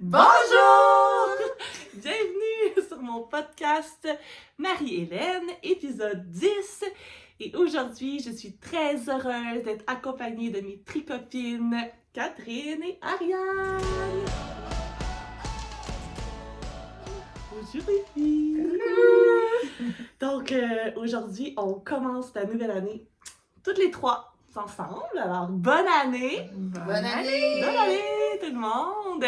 Bonjour! Bienvenue sur mon podcast Marie-Hélène, épisode 10. Et aujourd'hui, je suis très heureuse d'être accompagnée de mes tricopines Catherine et Ariane. Bonjour les filles! Donc aujourd'hui, on commence la nouvelle année toutes les trois ensemble. Alors, bonne année! Bonne année! Bonne année tout le monde!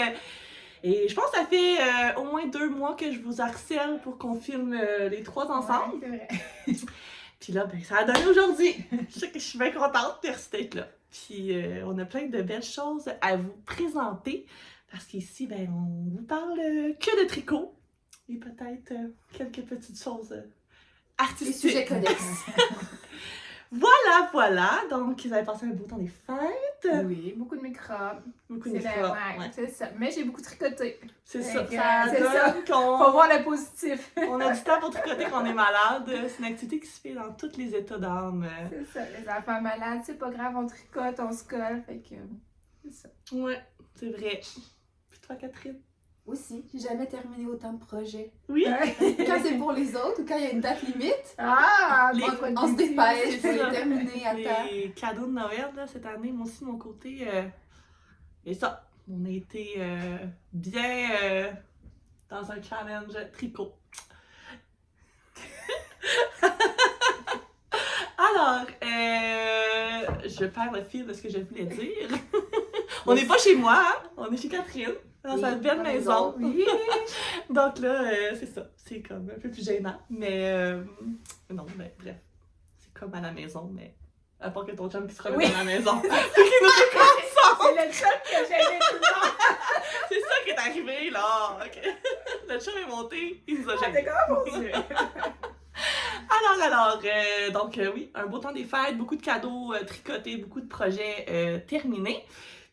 Et je pense que ça fait au moins 2 mois que je vous harcèle pour qu'on filme les trois ensemble. Ouais, c'est vrai. Puis là, ben, ça a donné aujourd'hui. Je sais que je suis bien contente d'être là. Puis on a plein de belles choses à vous présenter. Parce qu'ici, ben, on vous parle que de tricot. Et peut-être quelques petites choses Les artistiques. sujets connexes. Voilà. Donc, vous avez passé un beau temps des fêtes. Oui, beaucoup de microbes. Beaucoup de C'est microbes, ouais, ouais. c'est ça. Mais j'ai beaucoup tricoté. C'est ça. Donc, Ça c'est donne ça. qu'on... Faut voir le positif. On a du temps pour tricoter quand on est malade. C'est une activité qui se fait dans tous les états d'âme. C'est ça. Les enfants malades, c'est pas grave, on tricote, on se colle. Fait que c'est ça. Ouais, c'est vrai. Puis toi, Catherine? Aussi, j'ai jamais terminé autant de projets. Oui? Quand c'est pour les autres ou quand il y a une date limite, Ah! Les- on se dépêche c'est pour ça. les terminer à temps. Les cadeaux de Noël, là, cette année, moi aussi, de mon côté, et ça, on a été bien dans un challenge tricot. Alors, je perds le fil de ce que je voulais dire. On n'est pas chez moi, hein? On est chez Catherine, dans Oui, sa belle dans la maison. maison. Oui. Donc là, c'est ça. C'est comme un peu plus gênant. Mais non, mais bref. C'est comme à la maison, mais à part que ton chum qui se remet Oui. dans la maison. C'est qui nous écoute ça. C'est le choc que j'ai aimé tout le monde. C'est ça qui est arrivé, là. OK. Le chum est monté, il nous a C'est jamais. comme mon Dieu. Donc oui, un beau temps des fêtes, beaucoup de cadeaux tricotés, beaucoup de projets terminés.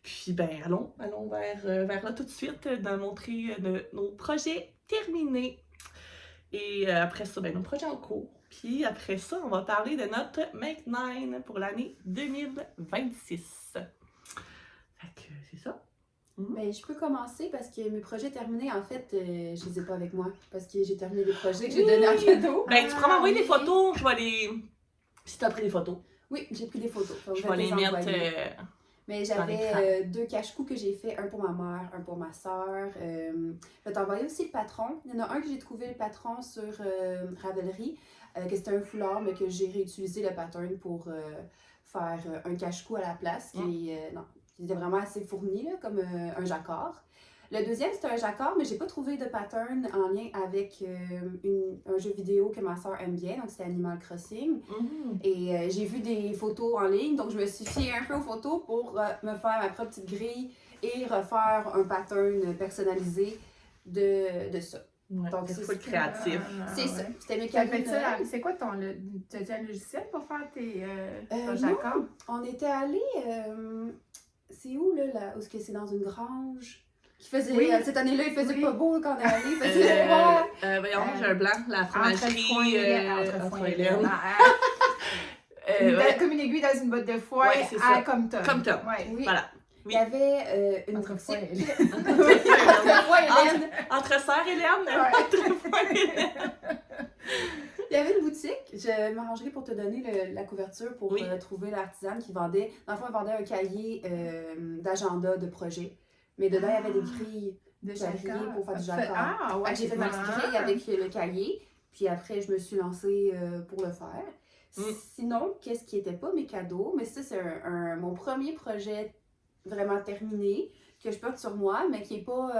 Puis ben allons vers là tout de suite de montrer nos projets terminés. Et après ça, ben nos projets en cours. Puis après ça, on va parler de notre Make 9 pour l'année 2026. Fait que c'est ça. Mais je peux commencer parce que mes projets terminés, en fait, je les ai pas avec moi. Parce que j'ai terminé des projets que j'ai donnés en cadeau. Ben tu pourras m'envoyer oui. des photos, je vais les... Si t'as pris des photos, Oui, j'ai pris des photos. Donc, je vais les mettre... Mais dans j'avais 2 cache-cous que j'ai fait, un pour ma mère, un pour ma soeur. Je vais t'envoyer aussi le patron. Il y en a un que j'ai trouvé le patron sur Ravelry, que c'était un foulard, mais que j'ai réutilisé le pattern pour faire un cache-cou à la place. Qui était vraiment assez fourni, là, comme un jacquard. Le deuxième, c'était un jacquard, mais j'ai pas trouvé de pattern en lien avec un jeu vidéo que ma soeur aime bien, donc c'était Animal Crossing. Et j'ai vu des photos en ligne, donc je me suis fiée un peu aux photos pour me faire ma propre petite grille et refaire un pattern personnalisé de ça. Ouais, Donc, c'est c'est full créatif. C'est ça. C'était mes T'as cadeaux fait de ça, Noël. c'est quoi ton t'as-tu un logiciel pour faire tes ton Non. jacquard? On était allés, c'est où là où est-ce que c'est dans une grange? Qui faisait, Oui. cette année-là, il faisait Oui. pas beau quand on est allé, il faisait froid. Voyons, j'ai un blanc, la fromagerie entre Hélène. Ouais. Comme une aiguille dans une botte de foin, Ouais, c'est ça. comme Tom. Comme Tom. Ouais. Oui. Voilà. Il y avait une Autrefois, boutique. Hélène. Autrefois, Hélène. Entre sœurs, Hélène, Ouais. autrefois, Hélène. Il y avait une boutique, je m'arrangerai pour te donner la couverture pour Oui. trouver l'artisane qui vendait. Dans le fond, elle vendait un cahier d'agenda de projet. Mais dedans, il y avait des grilles. De J'avais jacquard. pour faire du jacquard. Ah, Fait ouais. que j'ai fait ma petite grille avec le cahier. Puis après, je me suis lancée pour le faire. Sinon, qu'est-ce qui n'était pas mes cadeaux? Mais ça, c'est mon premier projet vraiment terminé que je porte sur moi, mais qui n'est pas...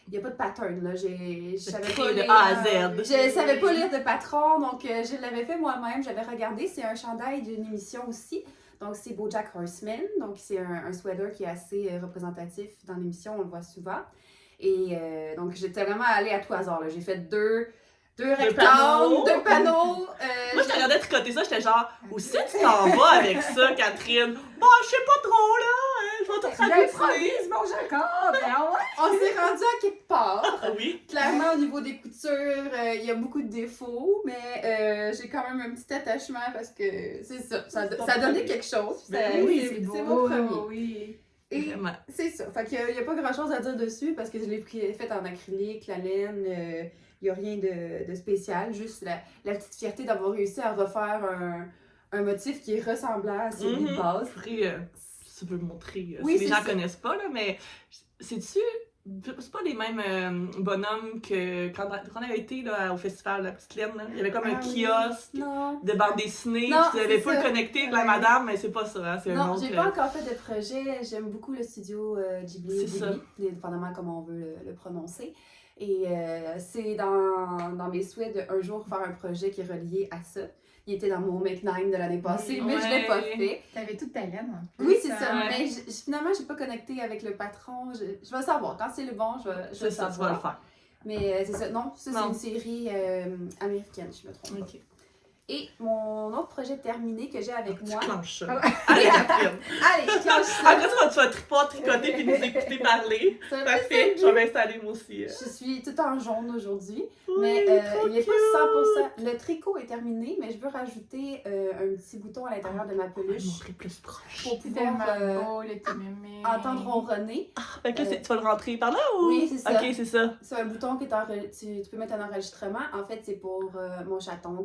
il n'y a pas de pattern, là. Je savais pas De lire, A à Z. je savais pas lire de patron, donc je l'avais fait moi-même. J'avais regardé, c'est un chandail d'une émission aussi. Donc, c'est BoJack Horseman. Donc, c'est un sweater qui est assez représentatif dans l'émission, on le voit souvent. Et donc, j'étais vraiment allée à tout hasard, là. J'ai fait deux rectangles, deux panneaux. Moi, je te regardais tricoter ça, j'étais genre, où c'est que tu t'en vas avec ça, Catherine? Bon, je sais pas trop, là. Je vais te traduire. J'improvise mon jacquard, ben ouais. On s'est rendu à quelque part. Ah oui. Clairement, au niveau des coutures, il y a beaucoup de défauts, mais j'ai quand même un petit attachement parce que c'est ça. Ça donnait quelque chose. Ben Ça- oui, c'est mon premier. Oui. Et Vraiment. c'est ça. Fait qu'il n'y a pas grand-chose à dire dessus parce que je l'ai fait en acrylique, la laine. Il n'y a rien de spécial. Juste la petite fierté d'avoir réussi à refaire un motif qui est ressemblant à celui de base. Après, si tu veux le montrer, Oui, si les c'est gens ça. connaissent pas, là, mais c'est-tu... C'est pas les mêmes bonhommes que quand on avait été là, au festival de la Petite Laine. Là. Il y avait comme un Oui. kiosque Non. de bande dessinée, Non, puis tu avais c'est full ça. connecté avec la Ouais. madame, mais c'est pas ça, hein, c'est un Non, autre... j'ai pas encore fait de projet. J'aime beaucoup le studio Ghibli, C'est ça. dépendamment comment on veut le prononcer. Et c'est dans mes souhaits d'un jour faire un projet qui est relié à ça. Il était dans mon Make 9 de l'année passée, mais je l'ai pas Ouais. fait. T'avais toute ta laine en plus. Oui, c'est ça. Ouais. Mais finalement, j'ai pas connecté avec le patron. Je vais savoir. Quand c'est le bon, je vais C'est ça, tu vas savoir. le faire. Mais c'est ça. Non, ça, c'est Non. une série américaine, je me trompe pas. Ok. Et mon autre projet terminé que j'ai avec Tu moi. clenches ça. Ah. Allez, Catherine. Allez, je clenche ça. Après, tu vas tricoter puis nous écouter parler. C'est un peu Parfait, ça. je vais m'installer moi aussi. Je suis tout en jaune aujourd'hui. Oui, Mais trop il n'est cute. pas 100%. Le tricot est terminé, mais je veux rajouter un petit bouton à l'intérieur de ma Je vais peluche montrer plus proche. pour C'est pouvoir tellement beau, le petit mémé. entendre ronronner. Fait que là, tu vas le rentrer par là ou? Oui, c'est ça. Ok, c'est ça. C'est un bouton qui est tu peux mettre un enregistrement. En fait, c'est pour mon chaton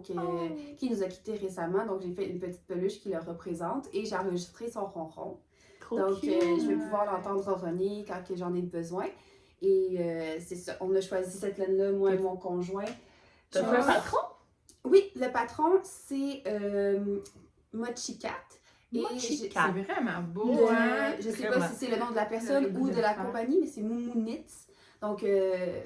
qui nous a quittés récemment. Donc, j'ai fait une petite peluche qui le représente et j'ai enregistré son ronron. Trop Donc, cute. je vais pouvoir l'entendre ronronner quand que j'en ai besoin. Et c'est ça. On a choisi cette laine-là, moi et mon conjoint. T'as fait un patron? Oui, le patron, c'est Mochi Cat. Et Mochi j'ai- Cat. C'est vraiment beau, le- hein? je sais Vraiment. pas si c'est le nom de la personne J'avais ou goût de de la le faire. compagnie, mais c'est Moumou Knits. Donc,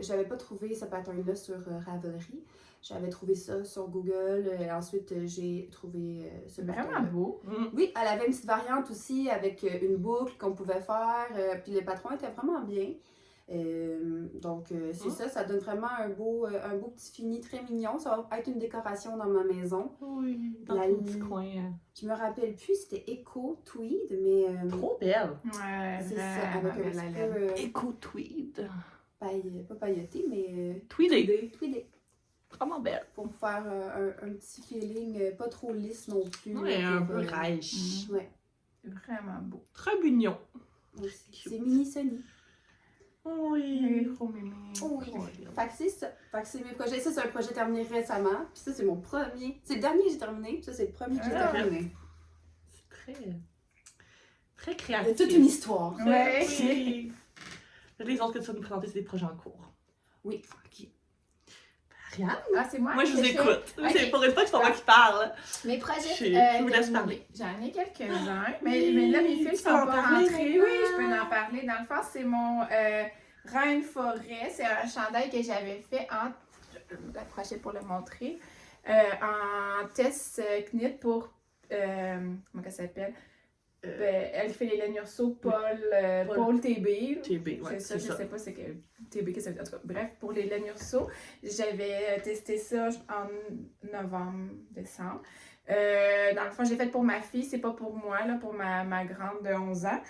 j'avais pas trouvé ce pattern-là sur Ravelry. J'avais trouvé ça sur Google. Ensuite, j'ai trouvé ce C'est vraiment pattern-là. beau. Mm. Oui, elle avait une petite variante aussi avec une boucle qu'on pouvait faire. Puis le patron était vraiment bien. Donc, c'est ça donne vraiment un beau petit fini très mignon. Ça va être une décoration dans ma maison. Oui, dans La ton petit ligne. coin. Je me rappelle plus, c'était Echo Tweed, mais Trop belle. Ouais, c'est ça, avec un vraiment belle, la petit laine. peu Éco tweed. pas pailleté, mais Tweedé. tweedé. Vraiment belle. Pour me faire un petit feeling pas trop lisse non plus. Ouais, là, un pour, peu rêche. Ouais, C'est vraiment beau. Très mignon. c'est mini Sony. Oui. Trop mémé. Oui. Fait que c'est ça. Fait que c'est mes projets. Ça, c'est un projet terminé récemment. Puis ça, c'est mon premier. C'est le dernier que j'ai terminé. Puis ça, c'est le premier que j'ai Ah. terminé. C'est très Il y a créatif. toute une histoire. Ouais. Oui. Les autres que tu vas nous présenter, c'est des projets en cours. Oui. Ok. Ariane? Ah, c'est moi? Moi, je vous qui fais- écoute. Ok. C'est pour une fois que c'est pas moi qui parle. Mes projets. Je vous laisse terminés. parler. J'en ai quelques-uns. Oui, Mais là, mes fils tu sont peux en pas parler rentrés. maintenant. Oui, je peux en parler. Dans le fond, c'est mon Reine Forêt. C'est un chandail que j'avais fait en. Je vais l'approcher pour le montrer. En test knit pour. Comment elle s'appelle? Elle fait les laines Urso, Paul TB. TB, ouais, C'est ça, c'est je ça. sais pas c'est que TB que ça veut dire. En tout cas, bref, pour les laines Urso, j'avais testé ça en novembre, décembre. Dans le fond, j'ai fait pour ma fille, c'est pas pour moi, là, pour ma grande de 11 ans.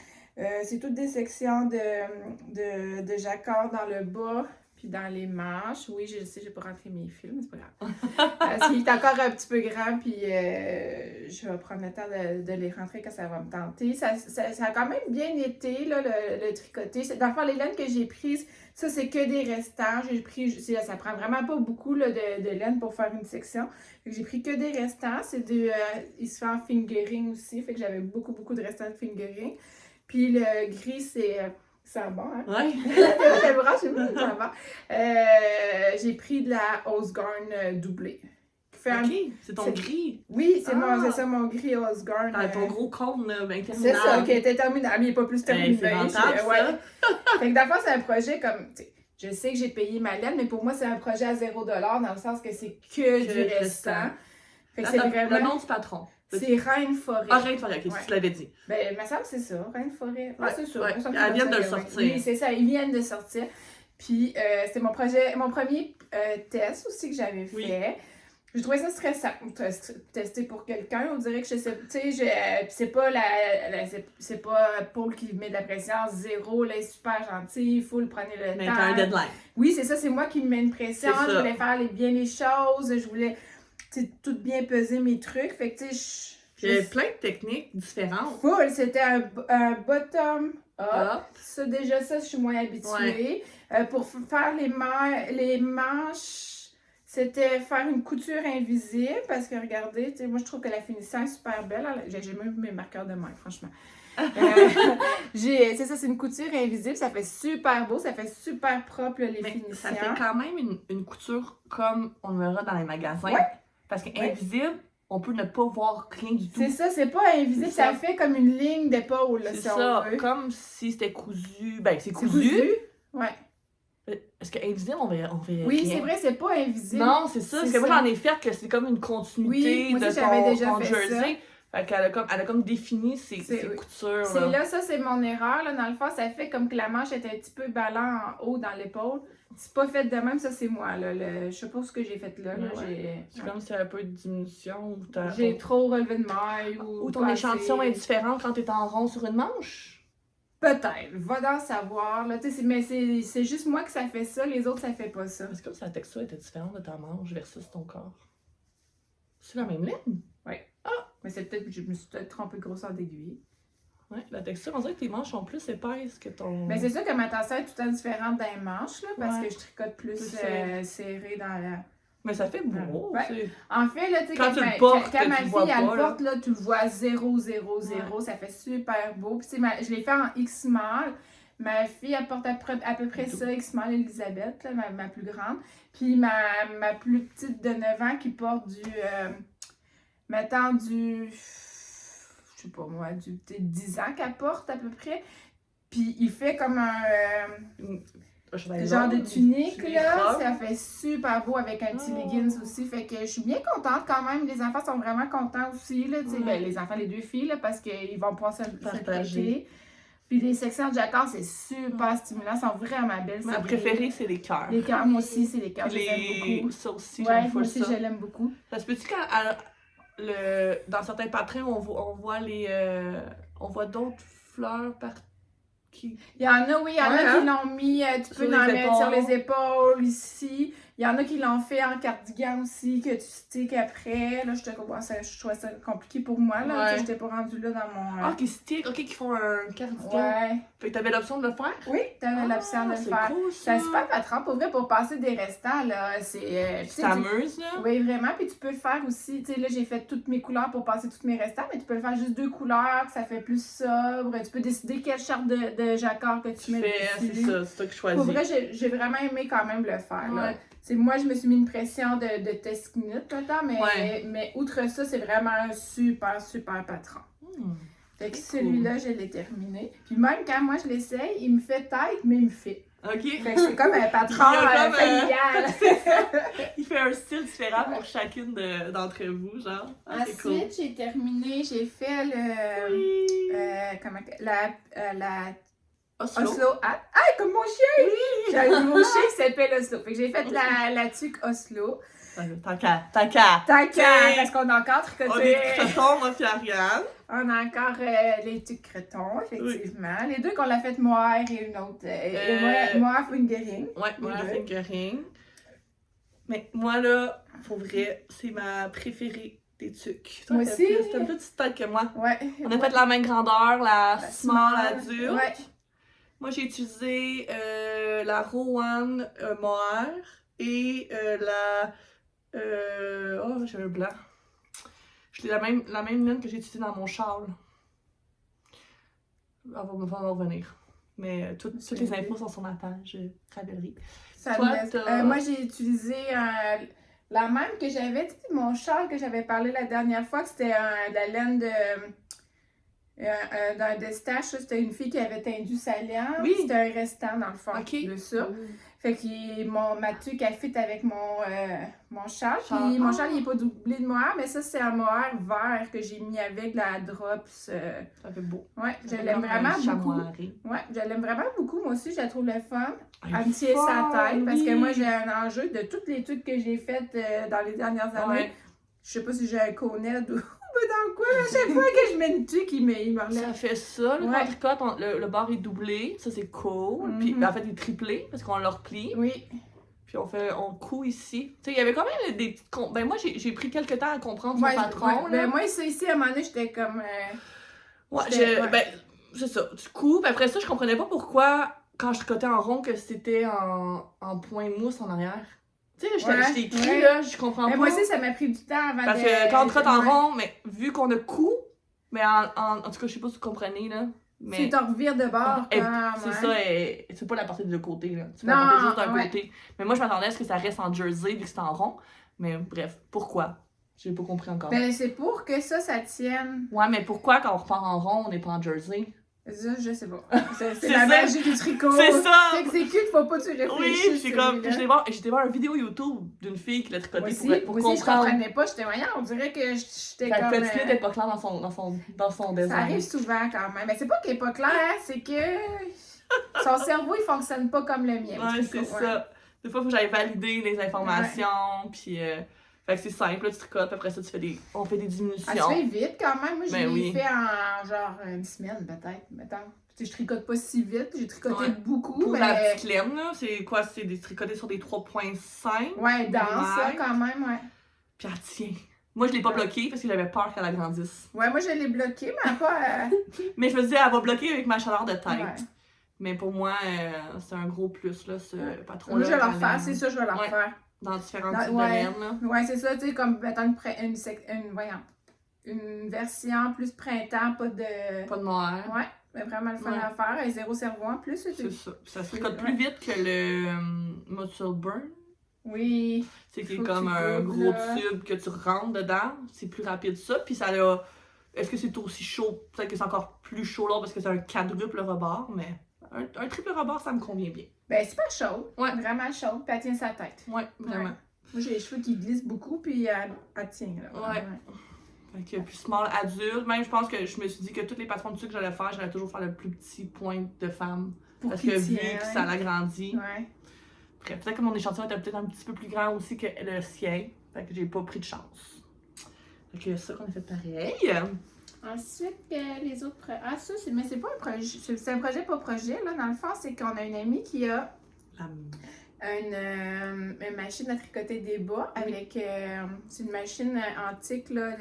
C'est toutes des sections de jacquard dans le bas, puis dans les manches. Oui, je sais, j'ai pas rentré mes fils, mais c'est pas grave. Parce qu'il est encore un petit peu grand, puis je vais prendre le temps de les rentrer quand ça va me tenter. Ça a quand même bien été, là, le tricoté. Dans le fond, les laines que j'ai prises, ça, c'est que des restants. J'ai pris, ça prend vraiment pas beaucoup là, de laine pour faire une section. Fait que j'ai pris que des restants. Il se fait en fingering aussi, fait que j'avais beaucoup de restants de fingering. Puis le gris, c'est bon, hein? Ouais. Je me branche, ça va. J'ai pris de la Osgarn doublée. Qui fait un- Ok, c'est ton c'est- gris. Oui, c'est Ah. c'est ça mon gris Osgarn. Ton gros cône, là, ben C'est terminal. ça, qui était terminable, mais il n'est pas plus terminé. c'est rentable, Ouais. ça. Fait que dans le fond, c'est un projet comme, tu sais, je sais que j'ai payé ma laine, mais pour moi, c'est un projet à 0$ dans le sens que c'est que du restant. restant. Fait que Ah, c'est Le vraiment... nom du patron. C'est Reine Forêt. Arrête de faire, ok, Ouais. tu l'avais dit. Ben, il me semble que c'est ça, Reine Forêt. Ouais, c'est ça. ouais. Il me semble que Elles c'est viennent de comme le ça que sortir. Oui, c'est ça, ils viennent de sortir. Puis, c'est mon premier test aussi que j'avais Oui. fait. Je trouvais ça stressant, tester pour quelqu'un. On dirait que je sais, tu sais, c'est pas c'est pas Paul qui met de la pression, zéro, là, il est super gentil, il faut le prendre le Mais temps. t'as un deadline. Oui, c'est ça, c'est moi qui me mets une pression. C'est ça. Je voulais faire bien les choses, je voulais, tu sais, tout bien peser mes trucs. Fait que, tu sais, Il y avait plein de techniques différentes. full, c'était un bottom Ça, déjà, ça, je suis moins habituée. Pour faire les manches, c'était faire une couture invisible parce que, regardez, moi, je trouve que la finition est super belle. J'ai même mes marqueurs de main, franchement. C'est ça, c'est une couture invisible. Ça fait super beau, ça fait super propre, les finitions. Ça fait quand même une couture comme on le verra dans les magasins. Parce qu'invisible, on peut ne pas voir rien du tout. C'est ça, c'est pas invisible, ça fait comme une ligne d'épaule, c'est si ça, on veut. comme si c'était cousu. Ben, c'est cousu. Ouais. Parce qu'invisible, on verrait Oui, rien. c'est vrai, c'est pas invisible. Non, c'est ça. Parce que moi, j'en ai fait que c'est comme une continuité moi de aussi, j'avais déjà ton fait jersey. Fait qu'elle a comme défini ses coutures. C'est là, ça, c'est mon erreur. Là, dans le fond, ça fait comme que la manche est un petit peu ballant en haut dans l'épaule. C'est pas fait de même, ça, c'est moi. Là. Je sais pas ce que j'ai fait là. C'est comme s'il y avait un peu de diminution. J'ai trop relevé de maille. Ou ton échantillon est différent quand t'es en rond sur une manche. Peut-être, va d'en savoir, là, mais c'est juste moi que ça fait ça, les autres ça fait pas ça. C'est comme si la texture était différente de ta manche versus ton corps. C'est la même ligne? Oui. Mais c'est peut-être que je me suis peut-être trompée de grosseur d'aiguille. Oui, la texture, on dirait que tes manches sont plus épaisses que ton... Mais c'est sûr que ma tassette est tout le temps différente dans les manches, là, parce que je tricote plus serré dans la... Mais ça fait beau. En fait, là, tu sais, quand ma fille, elle porte, là, tu le vois 0, 0, 0, ça fait super beau. Puis, tu sais, je l'ai fait en X-Mall. Ma fille, elle porte à peu près ça, X-Mall, Elisabeth, là, ma plus grande. Puis, ma plus petite de 9 ans qui porte je sais pas moi, peut-être 10 ans qu'elle porte à peu près. Puis, il fait comme genre de tunique, là, ça fait super beau avec un petit leggings aussi, fait que je suis bien contente quand même, les enfants sont vraiment contents aussi, là, tu sais, ben, les enfants, les deux filles, là, parce qu'ils vont pouvoir se partager. Puis les sections de jacquard, c'est super stimulant, elles sont vraiment belles. Ma préférée, c'est les cœurs. Les cœurs, moi aussi, c'est les cœurs, je les aime beaucoup. Ça aussi, moi aussi, je l'aime beaucoup. Ça se peut-tu dans certains patrons, on voit d'autres fleurs partout? Il y en a, oui, il y en a qui l'ont mis, tu peux en mettre sur les épaules, ici. Il y en a qui l'ont fait en cardigan aussi, que tu sticks après. Là, je trouvais ça compliqué pour moi, là. Je n'étais pas rendue là dans mon... Ah, qui stick, ok, qui font un cardigan. Ouais. Fait que t'avais l'option de le faire? Oui, t'avais l'option de le faire. Cool, c'est un super patron, pour vrai, pour passer des restants, là. C'est... t'amuses, là? Oui, vraiment. Puis tu peux le faire aussi, tu sais, là, j'ai fait toutes mes couleurs pour passer tous mes restants, mais tu peux le faire juste 2 couleurs, que ça fait plus sobre. Tu peux décider quelle charte de jacquard que tu mets dessus. C'est ça, c'est toi qui choisis. Pour vrai, j'ai vraiment aimé quand même le faire, là. Moi, je me suis mis une pression de test minute là-dedans, mais outre ça, c'est vraiment un super, super patron. Fait que celui-là, je l'ai terminé. Puis même quand moi je l'essaye, il me fait tête, mais il me fait. OK. Fait que c'est comme un patron familial. Il fait un style différent pour chacune d'entre vous, genre. Ensuite, j'ai terminé, j'ai fait la Oslo. Ah, comme mon chien! Oui. J'avais mon chien qui s'appelle Oslo. Fait que j'ai fait la tuque Oslo. Tant qu'à. Parce qu'on a encore tricoté. On est cretons, moi, puis Ariane. On a encore les tuques cretons, effectivement. Oui. Les deux qu'on l'a fait moire et une autre. Moire fingering. Ouais, moire fingering. Mais moi, là, pour vrai, c'est ma préférée des tuques. Moi aussi. T'as une petite tête que moi. Ouais. On a fait la même grandeur, la small adulte. Ouais. Moi, j'ai utilisé la Rowan Mohair et oh, j'ai un blanc. J'ai la même ligne que j'ai utilisée dans mon châle. On va revenir. Mais toutes les infos sont sur ma page Ravelry. Moi, j'ai utilisé la même que j'avais, tu sais, mon châle que j'avais parlé la dernière fois, que c'était de la laine d'un d'Estache, c'était une fille qui avait tendu sa laine. Oui. C'était un restant, dans le fond, de ça. Fait que ma tuque, elle fit avec mon châle. Puis mon châle, il n'est pas doublé de mohair, mais ça, c'est un mohair vert que j'ai mis avec la drops. Ça fait beau. Ouais, je l'aime vraiment beaucoup. Ouais, je l'aime vraiment beaucoup. Moi aussi, je la trouve le fun. Elle me tient sa tête, parce que moi, j'ai un enjeu de toutes les tuques que j'ai faites dans les dernières années. Ouais. Je sais pas si j'ai un coned ou... dans quoi, à chaque fois que je mets une tuque, il me relève. Ça fait ça, quand on tricote, le bord est doublé, ça c'est cool. Puis en fait, il est triplé parce qu'on le replie. Oui. Puis on coud ici. Tu sais, il y avait quand même des petites... Ben moi, j'ai pris quelques temps à comprendre son patron. Ben moi, ici, à un moment donné, j'étais comme... c'est ça, du coup, puis après ça, je comprenais pas pourquoi, quand je tricotais en rond, que c'était en point mousse en arrière. Tu sais, je t'ai écrit, là, je comprends Mais pas. moi aussi, ça m'a pris du temps avant Parce que quand on tricote en rond, mais vu qu'on a coup, mais en tout cas, je sais pas si vous comprenez, là. Mais c'est ton revire de bord, c'est ça, c'est pas la partie de côté, là. C'est Non, la partie juste d'un ouais. côté. Mais moi, je m'attendais à ce que ça reste en jersey, vu que c'est en rond. Mais bref, pourquoi? J'ai pas compris encore. Ben, c'est pour que ça tienne. Ouais, mais pourquoi quand on repart en rond, on n'est pas en jersey? Ça, je sais pas. C'est C'est la ça. magie du tricot. C'est ça! T'exécutes, faut pas que tu réfléchisses. Oui, c'est comme. J'étais voir une vidéo YouTube d'une fille qui l'a tricoté pour moi aussi, je comprendre. comprenais pas. J'étais voyant, on dirait que j'étais Fait comme. que peut-être d'être pas clair dans son design. Ça arrive souvent quand même. Mais c'est pas qu'il est pas clair, c'est que son cerveau il fonctionne pas comme le mien. Ouais, c'est ça. Des fois, il faut que j'aille valider les informations, puis. Fait que c'est simple, là, tu tricotes, puis après ça, on fait des diminutions. Ah, tu fais vite quand même. Moi, je Ben l'ai fait en genre une semaine, peut-être. Mettons. Tu sais, je tricote pas si vite, j'ai tricoté beaucoup. Pour mais... la petite laine, là, c'est quoi? C'est des tricotés sur des 3.5. Ouais, dans ça quand même, ouais. Puis elle tient. Moi, je l'ai pas bloquée parce que j'avais peur qu'elle agrandisse. Ouais, moi, je l'ai bloqué, mais pas. Mais je me disais, elle va bloquer avec ma chaleur de tête. Ouais. Mais pour moi, c'est un gros plus, là, ce patron-là. Moi, je vais le refaire, c'est ça, je vais le refaire. Dans différents types de laine, là. Ouais, c'est ça, tu sais, comme mettons une version plus printemps, pas de. Pas de noir. Ouais, mais vraiment le fun à faire, et zéro cerveau en plus. C'est ça. Ça se tricote plus vite que le Muscle Burn. Oui. C'est qui est comme un gros tube que tu rentres dedans. C'est plus rapide ça. Puis ça a. Est-ce que c'est aussi chaud? Peut-être que c'est encore plus chaud là parce que c'est un quadruple rebord, mais un triple rebord, ça me convient bien. Ben, c'est pas chaud. Ouais. Vraiment chaud, puis elle tient sa tête. Ouais, vraiment. Ouais. Moi, j'ai les cheveux qui glissent beaucoup, puis elle tient. Là, ouais. Fait que plus small adulte. Même, je pense que je me suis dit que toutes les patrons de dessus que j'allais faire, j'allais toujours faire le plus petit point de femme. Parce que vu que ça l'agrandit. Ouais. Bref, peut-être que mon échantillon était peut-être un petit peu plus grand aussi que le sien. Fait que j'ai pas pris de chance. Fait que ça qu'on a fait pareil. Ensuite, les autres projets. Ah, ça, mais c'est pas un projet. C'est un projet, pas projet. Là, dans le fond, c'est qu'on a une amie qui a une machine à tricoter des bas avec. C'est une machine antique, là.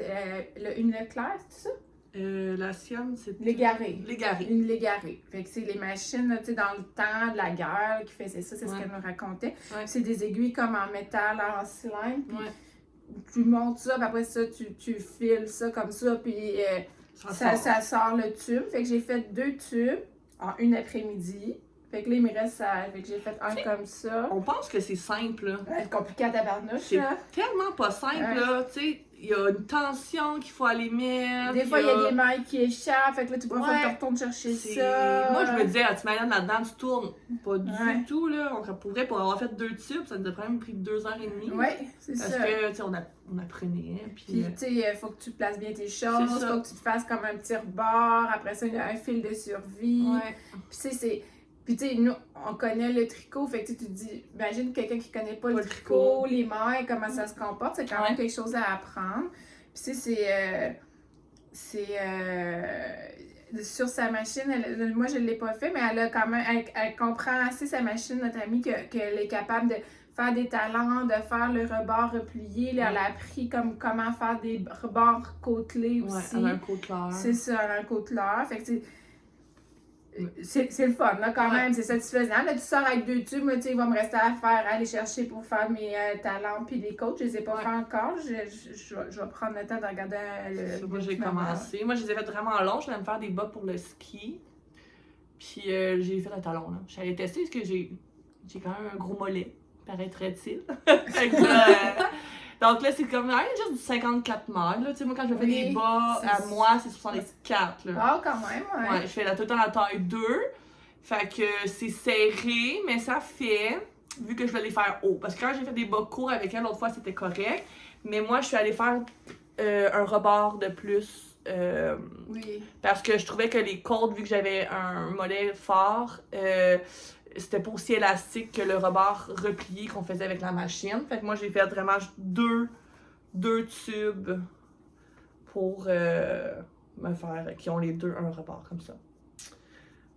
Une Leclerc, c'est ça? La sienne, c'est. Légarée. Légarée. Une légarée. Fait que c'est les machines, tu sais, dans le temps de la guerre qui faisaient ça, c'est ce qu'elle nous racontait. Ouais. C'est des aiguilles comme en métal, en cylindre. Ouais. Tu montes ça, puis après ça, tu files ça comme ça, puis ça sort le tube. Fait que j'ai fait 2 tubes en une après-midi. Fait que là, il me reste ça. Fait que j'ai fait un comme ça. On pense que c'est simple, là. C'est compliqué à tabarnouche, C'est là. tellement pas simple, là. Tu sais, il y a une tension qu'il faut aller mettre. Des fois, il y a des mailles qui échappent. Fait que là, tu vas faire ton retournes chercher ça. Moi, je me disais, tu m'amènes là-dedans, tu tournes. Pas du tout, là. On pourrait, pour avoir fait 2 tubes, ça nous a quand même pris 2h30. Ouais, c'est ça. Parce que, tu sais, on apprenait. Puis, tu sais, faut que tu places bien tes choses. Faut que tu te fasses comme un petit rebord. Après ça, il y a un fil de survie. Ouais. Puis, tu sais, c'est. Puis, tu sais, nous, on connaît le tricot. Fait que tu te dis, imagine quelqu'un qui connaît pas le tricot, les mailles, comment ça se comporte. C'est quand même quelque chose à apprendre. Puis, tu sais, sur sa machine, moi, je l'ai pas fait, mais elle a quand même. Elle comprend assez sa machine, notre amie, qu'elle est capable de faire des talons, de faire le rebord replié. Là, elle a appris comment faire des rebords côtelés aussi. Ouais, elle a un côteleur. C'est ça, elle a un côteleur. Fait que c'est le fun, là, quand même, c'est satisfaisant. Là, tu sors avec 2 tubes, moi, tu sais, il va me rester à aller chercher pour faire mes talons puis les côtes. Je les ai pas fait encore. Je vais prendre le temps de regarder Moi, j'ai commencé. Moi, je les ai fait vraiment longs. Je vais me faire des bas pour le ski. Puis, j'ai fait un talon, là. Je suis allée tester parce que j'ai quand même un gros mollet, paraîtrait-il. Donc là, c'est comme juste du 54 mailles. Tu sais, moi, quand je fais des bas, à moi, c'est 64. Là. Ah, quand même, ouais. Ouais, je fais tout le temps la taille 2. Fait que c'est serré, mais ça fait, vu que je vais les faire haut. Parce que quand j'ai fait des bas courts avec elle, l'autre fois, c'était correct. Mais moi, je suis allée faire un rebord de plus. Parce que je trouvais que les côtes, vu que j'avais un mollet fort, c'était pas aussi élastique que le rebord replié qu'on faisait avec la machine. Fait que moi, j'ai fait vraiment deux tubes pour me faire, qui ont les deux un rebord comme ça.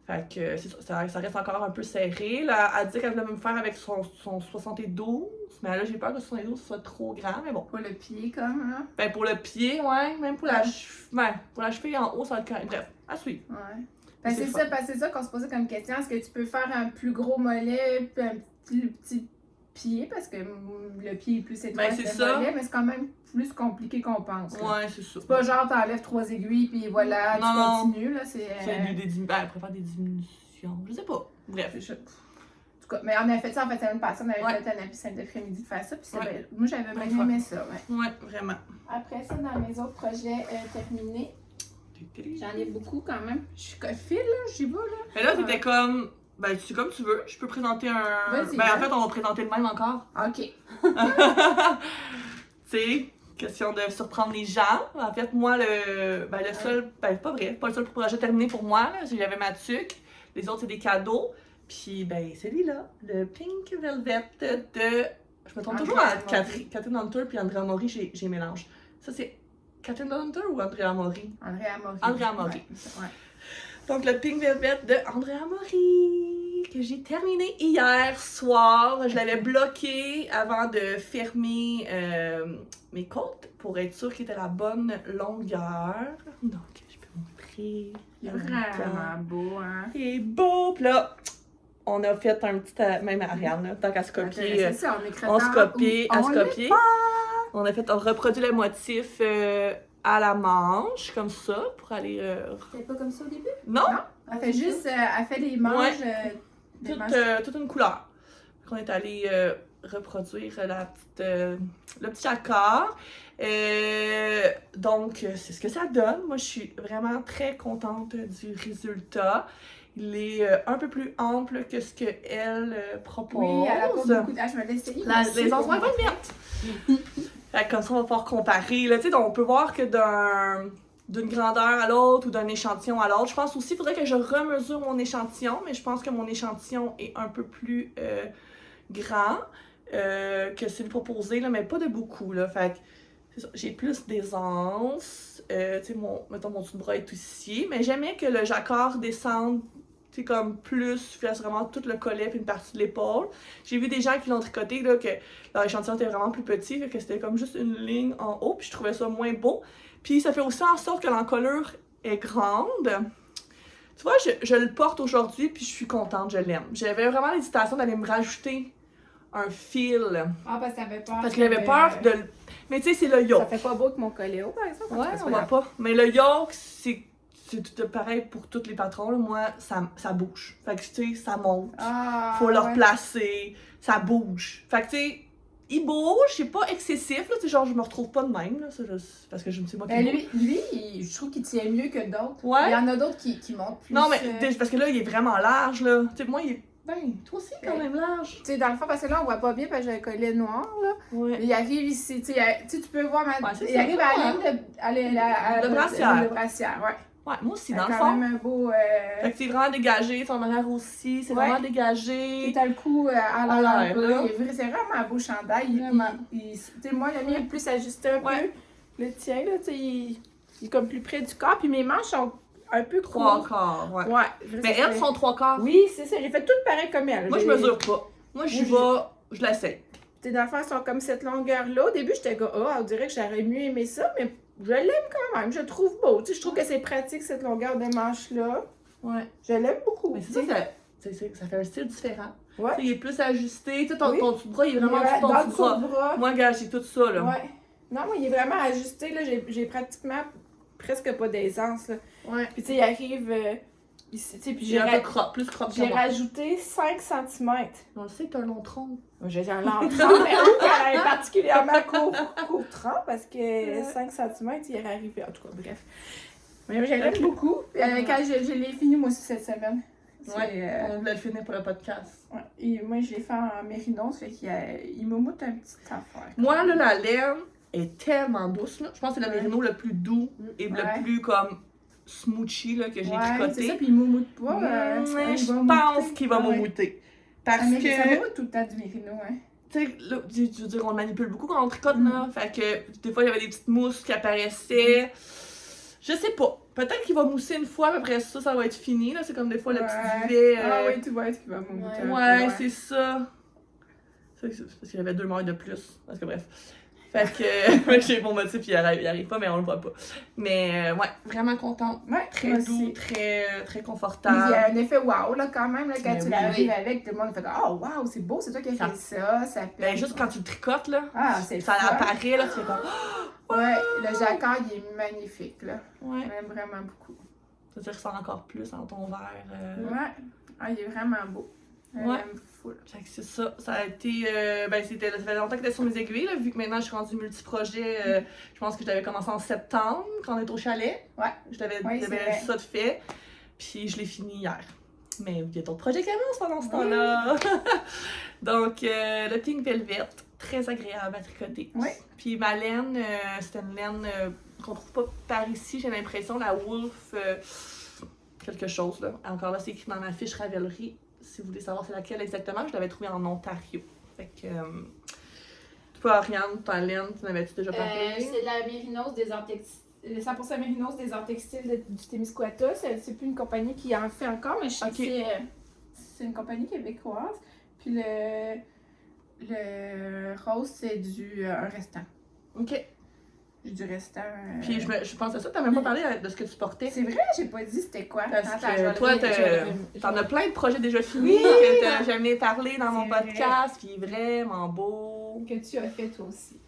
Fait que ça reste encore un peu serré. Là, elle dit qu'elle voulait me faire avec son 72, mais là, j'ai peur que le 72 soit trop grand, mais bon. Pour le pied, comme, hein? Ben, pour le pied, ouais, même pour la cheville en haut, ça va être quand même. Bref, à suivre. Ouais. Ben, C'est c'est fun. ça, parce que c'est ça qu'on se posait comme question. Est-ce que tu peux faire un plus gros mollet puis un petit pied? Parce que le pied est plus étroit Ben, que c'est le ça. mollet, mais c'est quand même plus compliqué qu'on pense. Là. Ouais, c'est ça. C'est pas genre t'enlèves 3 aiguilles puis voilà, Non, non. tu continues. Là, c'est, Ben, on pourrait faire des diminutions. Je sais pas. Bref. En tout cas, mais on a fait ça en fait la semaine passée, on avait Ouais. fait un appui d'après-midi de faire ça. Puis c'est Ouais. bien. Moi j'avais bien Ouais. aimé ça. Ouais. Ouais, vraiment. Après ça, dans mes autres projets terminés, j'en ai beaucoup quand même. Je suis file là, j'y vais là. Mais là, t'étais comme. Ben, tu sais, comme tu veux. Je peux présenter un. Vas-y, Ben, en hein. fait, on va présenter le même encore. Ok. Tu sais, question de surprendre les gens. En fait, moi, le seul. Ben, pas vrai. Pas le seul projet terminé pour moi. Là. J'avais ma tuque. Les autres, c'est des cadeaux. Puis, ben, celui-là, le Pink Velvet de. Je me trompe toujours Andrea entre Catherine Hunter puis Andrea Mori, j'ai mélange. Ça, c'est Catherine Hunter ou Andrea Mori? Andrea Mori. Andrea Mori. Ouais. Donc, le Pink Velvet de Andrea Mori, que j'ai terminé hier soir. Je l'avais bloqué avant de fermer mes côtes pour être sûre qu'il était la bonne longueur. Donc, je peux montrer. Il est vraiment beau, hein? Il est beau. Puis là, on a fait un petit. Même Ariane, là, tant qu'à se copier. C'est ça, on écrit On se copie, à se on copier. On a reproduit le motif à la manche, comme ça, pour aller. C'était pas comme ça au début? Non? Elle fait juste, elle fait les manches. Des manches. Toute une couleur. Donc, on est allé reproduire le petit accord. Donc, c'est ce que ça donne. Moi, je suis vraiment très contente du résultat. Il est un peu plus ample que ce qu'elle propose. Oui, elle a pas beaucoup je me l'ai essayé. Les endroits vont être vertes. Fait que comme ça, on va pouvoir comparer. Là, donc, on peut voir que d'une grandeur à l'autre ou d'un échantillon à l'autre. Je pense aussi qu'il faudrait que je remesure mon échantillon, mais je pense que mon échantillon est un peu plus grand que celui proposé, là, mais pas de beaucoup. Là. Fait que, c'est ça, j'ai plus d'aisance. Mettons, mon dessous de bras est ici, mais j'aimais que le jacquard descende comme plus, fasse vraiment tout le collet puis une partie de l'épaule. J'ai vu des gens qui l'ont tricoté, là, que leur échantillon était vraiment plus petit, que c'était comme juste une ligne en haut, puis je trouvais ça moins beau. Puis ça fait aussi en sorte que l'encolure est grande. Tu vois, je le porte aujourd'hui, puis je suis contente, je l'aime. J'avais vraiment l'hésitation d'aller me rajouter un fil. Ah, parce que t'avais peur. Parce que j'avais peur de le... Mais tu sais, c'est le yoke. Ça fait pas beau que mon collet haut, par exemple. Ouais, on voit pas. Mais le yoke, c'est tout pareil pour tous les patrons. Là. Moi, ça bouge. Fait que, tu sais, ça monte. Ah, Faut le replacer. Ça bouge. Fait que, tu sais, il bouge, c'est pas excessif. Là, genre, je me retrouve pas de même. Là, parce que je me sais pas qui lui, je trouve qu'il tient mieux que d'autres. Ouais. Il y en a d'autres qui montent plus. Non, mais parce que là, il est vraiment large. Là. Tu sais, moi, il est. Ben, toi aussi, quand Ouais. même large. Tu sais, dans le fond, parce que là, on voit pas bien parce que j'ai un collet noir, là. Ouais. Il arrive ici, tu sais, tu peux voir ma... Ouais, c'est il ça. arrive à la ligne de... Le brassière. Le brassière, ouais. Ouais, moi aussi, C'est dans le quand fond. même un beau... Fait que c'est vraiment dégagé. Son arrière aussi, c'est Ouais. vraiment dégagé. T'as le cou à À l'air, l'air, là. c'est vraiment un beau chandail. Vraiment. Tu sais, moi, le mien est plus ajusté un Ouais. peu. Le tien, là, tu sais, il est comme plus près du corps. Puis mes manches sont un peu Trois courtes. quarts, ouais. Ouais. Mais elles sont trois quarts. Oui, c'est ça. J'ai fait tout pareil comme elle. Moi, je mesure pas. Moi, je l'essaie. Tes enfants sont comme cette longueur-là. Au début, j'étais comme, on dirait que j'aurais mieux aimé ça, mais je l'aime quand même. Je le trouve beau. Tu sais, je trouve que c'est pratique, cette longueur de manche-là. Ouais. Je l'aime beaucoup. Mais c'est ça, ça fait un style différent. Ouais. Tu sais, il est plus ajusté. Tu sais, ton Oui. dessous de bras, il est vraiment sur ton dans dessous de bras. le bras. Moi, gars, j'ai tout ça, là. Ouais. Non, moi, il est vraiment ajusté. Là. J'ai pratiquement presque pas d'aisance. Là. Ouais. Puis, tu sais, il arrive ici. Tu sais, puis J'ai un peu plus crop que j'ai moi. rajouté 5 cm. On le sait que t'as un long tronc. J'ai un long tronc, mais elle est particulièrement court tronc parce que 5 cm, il est arrivé. En tout cas, bref. Mais je l'aime beaucoup. Puis, quand je l'ai fini, moi aussi, cette semaine. Ouais, on voulait le finir pour le podcast. Ouais. Et moi, je l'ai fait en mérinos, fait qu'il m'omoute un petit affaire. Moi, là, la laine est tellement douce, là. Je pense que c'est le Ouais. mérino le plus doux et Ouais. le plus, comme, smoochy, là, que j'ai Ouais, c'est ça, tricoté. puis il m'omoute pas. Mais il je va pense mouter. qu'il va Ouais. m'oumouter. Parce Ça que, m'omoute tout le temps du mérino, hein. tu sais, là, je veux dire, on le manipule beaucoup quand on tricote, là. Fait que, des fois, il y avait des petites mousses qui apparaissaient. Je sais pas. Peut-être qu'il va mousser une fois, mais après ça, ça va être fini, là. C'est comme des fois le petit duvet. Ah oui, tu vois, est-ce qu'il va m'omouter un peu, Ouais, c'est ça. C'est parce qu'il y avait 2 mailles de plus. Parce que bref. Fait que j'ai mon motif, il arrive pas, mais on le voit pas. Mais ouais, vraiment contente. Ouais, Très moi doux, aussi. très Puis il y confortable. a un effet wow, là, quand même, là, quand Ben tu oui. l'arrives avec, tout le monde fait « Oh, wow, c'est beau, c'est toi qui as fait ça, ça fait... » Ben juste quand tu le tricotes, là, Ah, c'est ça fun. apparaît, là, tu fais comme... Ouais, le jacquard, il est magnifique, là. Ouais, J'aime vraiment beaucoup. ça te ressent encore plus en ton verre. Ouais. Ah, il est vraiment beau. Je Ouais. l'aime full. Fait que c'est ça. Ça a été. Ben, ça fait longtemps que j'étais sur mes aiguilles, là, vu que maintenant je suis rendue multi-projet. Je pense que je l'avais commencé en septembre, quand on est au chalet. Ouais. J'avais Oui, c'est vrai. ça de fait. Puis je l'ai fini hier. Mais il y a d'autres projets qui avancent pendant ce temps-là. Donc, le Pink Velvet, très agréable à tricoter. Oui. Puis ma laine, c'était une laine qu'on trouve pas par ici, j'ai l'impression, la Wolf. Quelque chose, là. Encore là, c'est écrit dans ma fiche Ravelry. Si vous voulez savoir c'est laquelle exactement, je l'avais trouvée en Ontario. Fait que. Toi, Ariane, ta laine, tu m'avais-tu déjà parlé? C'est de la mérinos des arts textiles. 100% mérinos des arts textiles du Témiscouata. C'est plus une compagnie qui en fait encore, mais je sais que c'est une compagnie québécoise. Puis le rose, c'est un restant. Ok. Du restant. Puis je pense à ça, t'as même pas parlé de ce que tu portais. C'est vrai, j'ai pas dit c'était quoi. Parce Attends, que je vais toi, le- t'en as plein de projets déjà finis Oui, que t'as jamais parlé dans mon c'est vrai. podcast, puis vraiment beau. que tu as fait toi aussi.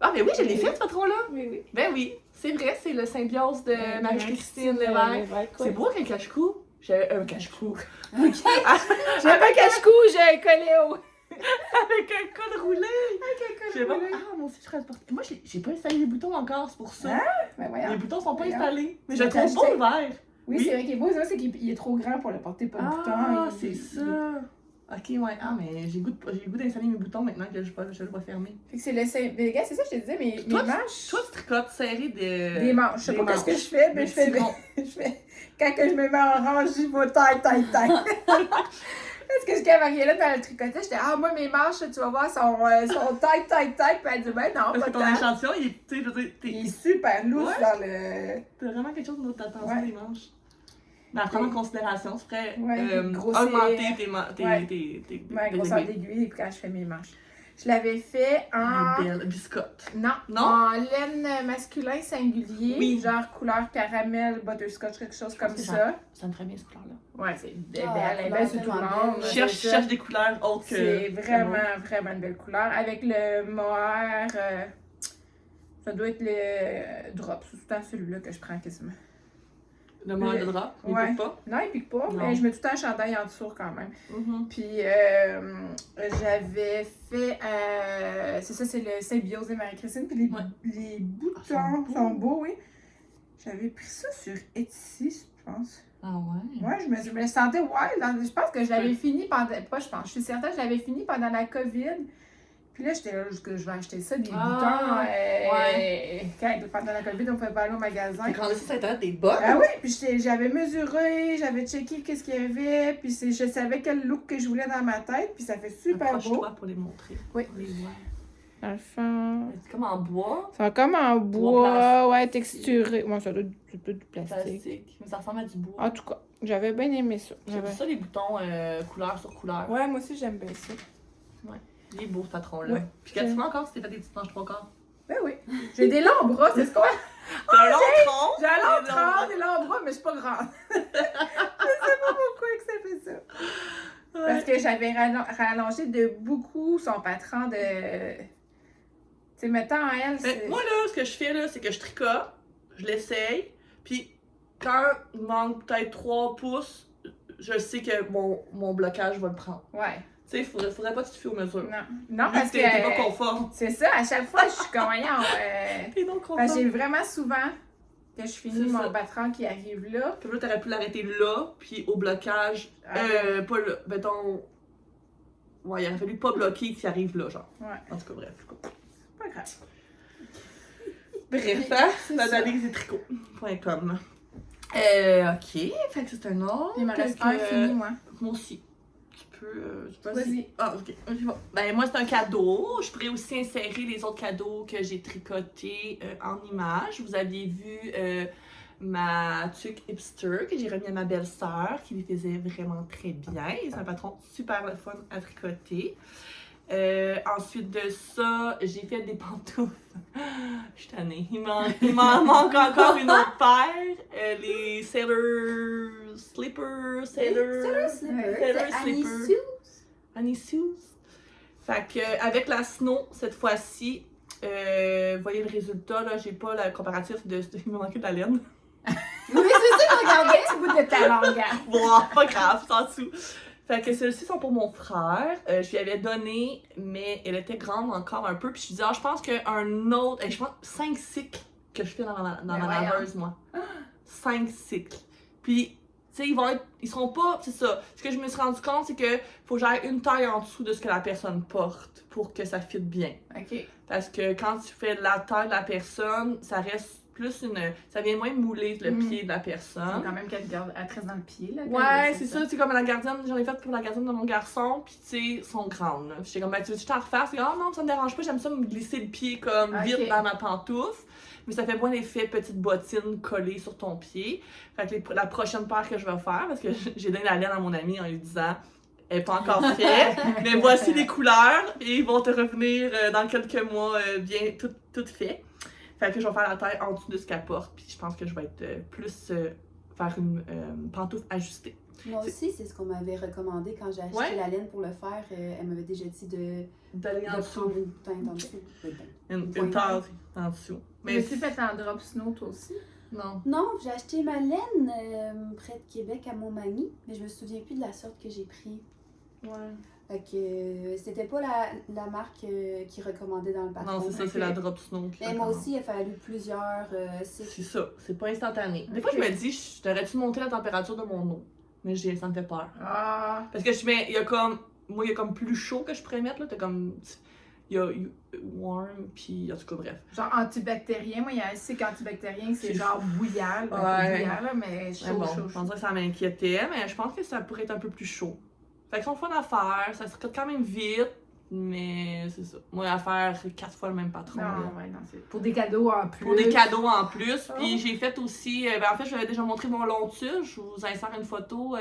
Ah, mais oui, je l'ai fait, ce patron-là. Oui, oui. Ben oui, c'est vrai, c'est le symbiose de Marie-Christine Lévesque. C'est beau qu'un cache-cou. J'ai un cache-cou. J'ai pas cache-cou, j'ai un coléo. Avec un col roulé. Avec J'ai pas... Ah, moi aussi, je serais le porter. Moi, j'ai pas installé les boutons encore, c'est pour ça. Ben voyons. Les boutons sont pas Voyons. installés. Mais Je je vais trouve beau t'acheter. le vert. Oui, Oui. c'est vrai qu'il est beau, c'est qu'il est trop grand pour le porter pas de bouton. Ah, Il- c'est il- ça. Ok, ouais. Ah, mais j'ai le goût d'installer mes boutons maintenant que je le vois fermer. Fait que c'est le sein. Mais gars, c'est ça que je te disais, mes Toi, manches. Toi, tu tricotes serré Des manches. Je sais des pas ce que manches. je fais, mais Des je fais, petits ronds. je fais. Quand que je me mets en rang, j'y vais taille. Parce que jusqu'à Mariella, dans le tricotage, j'étais, moi, mes manches, tu vas voir, sont taille. Puis elle dit, ben non, Parce pas que ton tant. échantillon, il est, tu sais, je veux dire, Il est super loose Ouais. dans le. t'as vraiment quelque chose de notre attention Ouais. des manches. Mais à prendre en considération, c'est prêt Ouais, grossir. augmenter Ouais. tes Ma grosseur aiguilles. d'aiguille quand je fais mes manches. Je l'avais fait en. Des belles biscottes. Non, Non? en laine masculin singulier, Oui. genre couleur caramel, butterscotch, quelque chose comme que ça. Ça me ferait bien, cette couleur-là. Ouais, c'est belle, Ah, elle est la belle couleur sur tout le tellement monde. belle. Je c'est cherche des couleurs autres que... C'est vraiment une belle couleur. Avec le mohair, ça doit être le drop. C'est tout le temps celui-là que je prends quasiment. Le mohair de drap, il Ouais. pique pas. Non, il pique pas, Non. mais je mets tout le temps un chandail en dessous quand même. Mhm. Puis j'avais fait, c'est ça, c'est le symbiose de Marie-Christine. Puis Ouais. les boutons sont beaux. sont beaux, oui. J'avais pris ça sur Etsy, je pense. Ah ouais? Ouais, je me sentais wild. Je pense que je l'avais fini pendant, pas je pense, je suis certaine que je l'avais fini pendant la COVID. Puis là, j'étais là, que je vais acheter ça, des Ah, boutons. Pendant la COVID, on pouvait pas aller au magasin. T'as grandi sur Internet des bottes? Ah oui, puis j'avais mesuré, j'avais checké qu'est-ce qu'il y avait, puis je savais quel look que je voulais dans ma tête, puis ça fait super beau. Approche-toi pour les montrer. Oui. On les voit. Dans le fond, C'est comme en bois, c'est comme en bois, ouais, texturé. Moi, ça doit être du plastique. plastique, mais ça ressemble à du bois. En tout cas, j'avais bien aimé ça. J'aime ça les boutons couleur sur couleur. Ouais, moi aussi, j'aime bien ça. Il est beau ce patron-là. Ouais. Puis quand tu fais encore, tu t'es fait des petites manches 3/4. Ben oui. J'ai des longs bras, c'est quoi? T'as un long tronc! J'ai un long tronc, des longs bras, mais je suis pas grande. Je sais pas pourquoi que ça fait ça. Parce que j'avais rallongé de beaucoup son patron de... Tu sais, mettons, elle, Mais c'est... moi, là, ce que je fais, là, c'est que je tricote, je l'essaye, puis quand il manque peut-être 3 pouces, je sais que mon blocage va le prendre. Ouais. Tu sais, faudrait pas que tu te fies aux mesures. Non, Vu parce que... t'es pas conforme. C'est ça, à chaque fois, je suis comme, voyons, T'es donc conforme. parce que j'ai vraiment souvent que je finis C'est mon ça. patron qui arrive là. Puis là, t'aurais pu l'arrêter là, puis au blocage, pas là, mettons... Ouais, il aurait fallu pas bloquer qu'il arrive là, genre. Ouais. En tout cas, bref. Pas grave. Bref, hein? C'est L'analyse et tricot.com. Ok, fait que c'est un autre. Il me reste que- un fini, moi. Moi aussi. Tu peux. Vas-y. Ah, ok. J'y vais. Ben, moi, c'est un cadeau. Je pourrais aussi insérer les autres cadeaux que j'ai tricotés en images. Vous aviez vu ma tuque hipster que j'ai remis à ma belle-sœur qui les faisait vraiment très bien. C'est un patron super le fun à tricoter. Ensuite de ça, j'ai fait des pantoufles. Je suis tannée. Il m'en manque encore une autre paire. Les Sailor Slipper. Sailor Slipper. Sailor C'est Annie Slipper. Sue. Annie Sue. Fait que avec la Snow, cette fois-ci, voyez le résultat, là, j'ai pas le comparatif de... Il me manquait de la laine. Oui, c'est ça, regardez. Un petit bout de ta langue. Hein. Bon, pas grave, c'est en dessous. Fait que celles-ci sont pour mon frère. Je lui avais donné, mais elle était grande encore un peu. Puis je lui disais, je pense qu'un autre. Je pense 5 cycles que je fais dans ma laveuse, moi. 5 cycles. Puis, tu sais, ils seront pas. C'est ça. Ce que je me suis rendu compte, c'est que faut que j'aille une taille en dessous de ce que la personne porte pour que ça fitte bien. OK. Parce que quand tu fais la taille de la personne, ça reste plus ça vient moins mouler le pied de la personne. C'est quand même qu'elle tresse dans le pied, là. Ouais, c'est ça, c'est comme la gardienne, j'en ai fait pour la gardienne de mon garçon, pis tu sais, sont grandes, là. J'étais comme, tu veux que je t'en refasse? Oh non, ça me dérange pas, j'aime ça me glisser le pied comme vite dans ma pantoufle. Mais ça fait moins l'effet petite bottine collée sur ton pied. Fait que la prochaine paire que je vais faire, parce que j'ai donné la laine à mon ami en lui disant, elle n'est pas encore faite, mais voici les couleurs, et ils vont te revenir dans quelques mois bien tout fait. Fait que je vais faire la taille en dessous de ce qu'elle porte, puis je pense que je vais être plus faire une pantoufle ajustée. Moi aussi, c'est ce qu'on m'avait recommandé quand j'ai acheté la laine pour le faire. Elle m'avait déjà dit d'aller en dessous. Prendre une teinte en dessous. Une taille en dessous. Mais tu fait en drop snow, toi aussi? Non. Non, j'ai acheté ma laine près de Québec à Montmagny, mais je me souviens plus de la sorte que j'ai pris. Ouais. Fait que c'était pas la marque qui recommandait dans le patron. Non, c'est ça, c'est la drop snow. Mais moi aussi, il a fallu plusieurs cycles. C'est ça, c'est pas instantané. Des fois, je me dis, t'aurais-tu monté la température de mon eau? Mais ça me fait peur. Ah! Parce que il y a comme plus chaud que je pourrais mettre, là. T'as comme. Il y a warm, puis en tout cas, bref. Genre antibactérien, moi, il y a un cycle antibactérien, c'est genre bouillant, là, mais chaud, bon, chaud. Je pensais que ça m'inquiétait, mais je pense que ça pourrait être un peu plus chaud. Fait que c'est fun à faire, ça se cote quand même vite, mais c'est ça. Moi, à faire 4 fois le même patron. Non, c'est pour des cadeaux en plus. Pour des cadeaux en plus. Puis j'ai fait aussi, en fait, je vous avais déjà montré mon long tube. Je vous insère une photo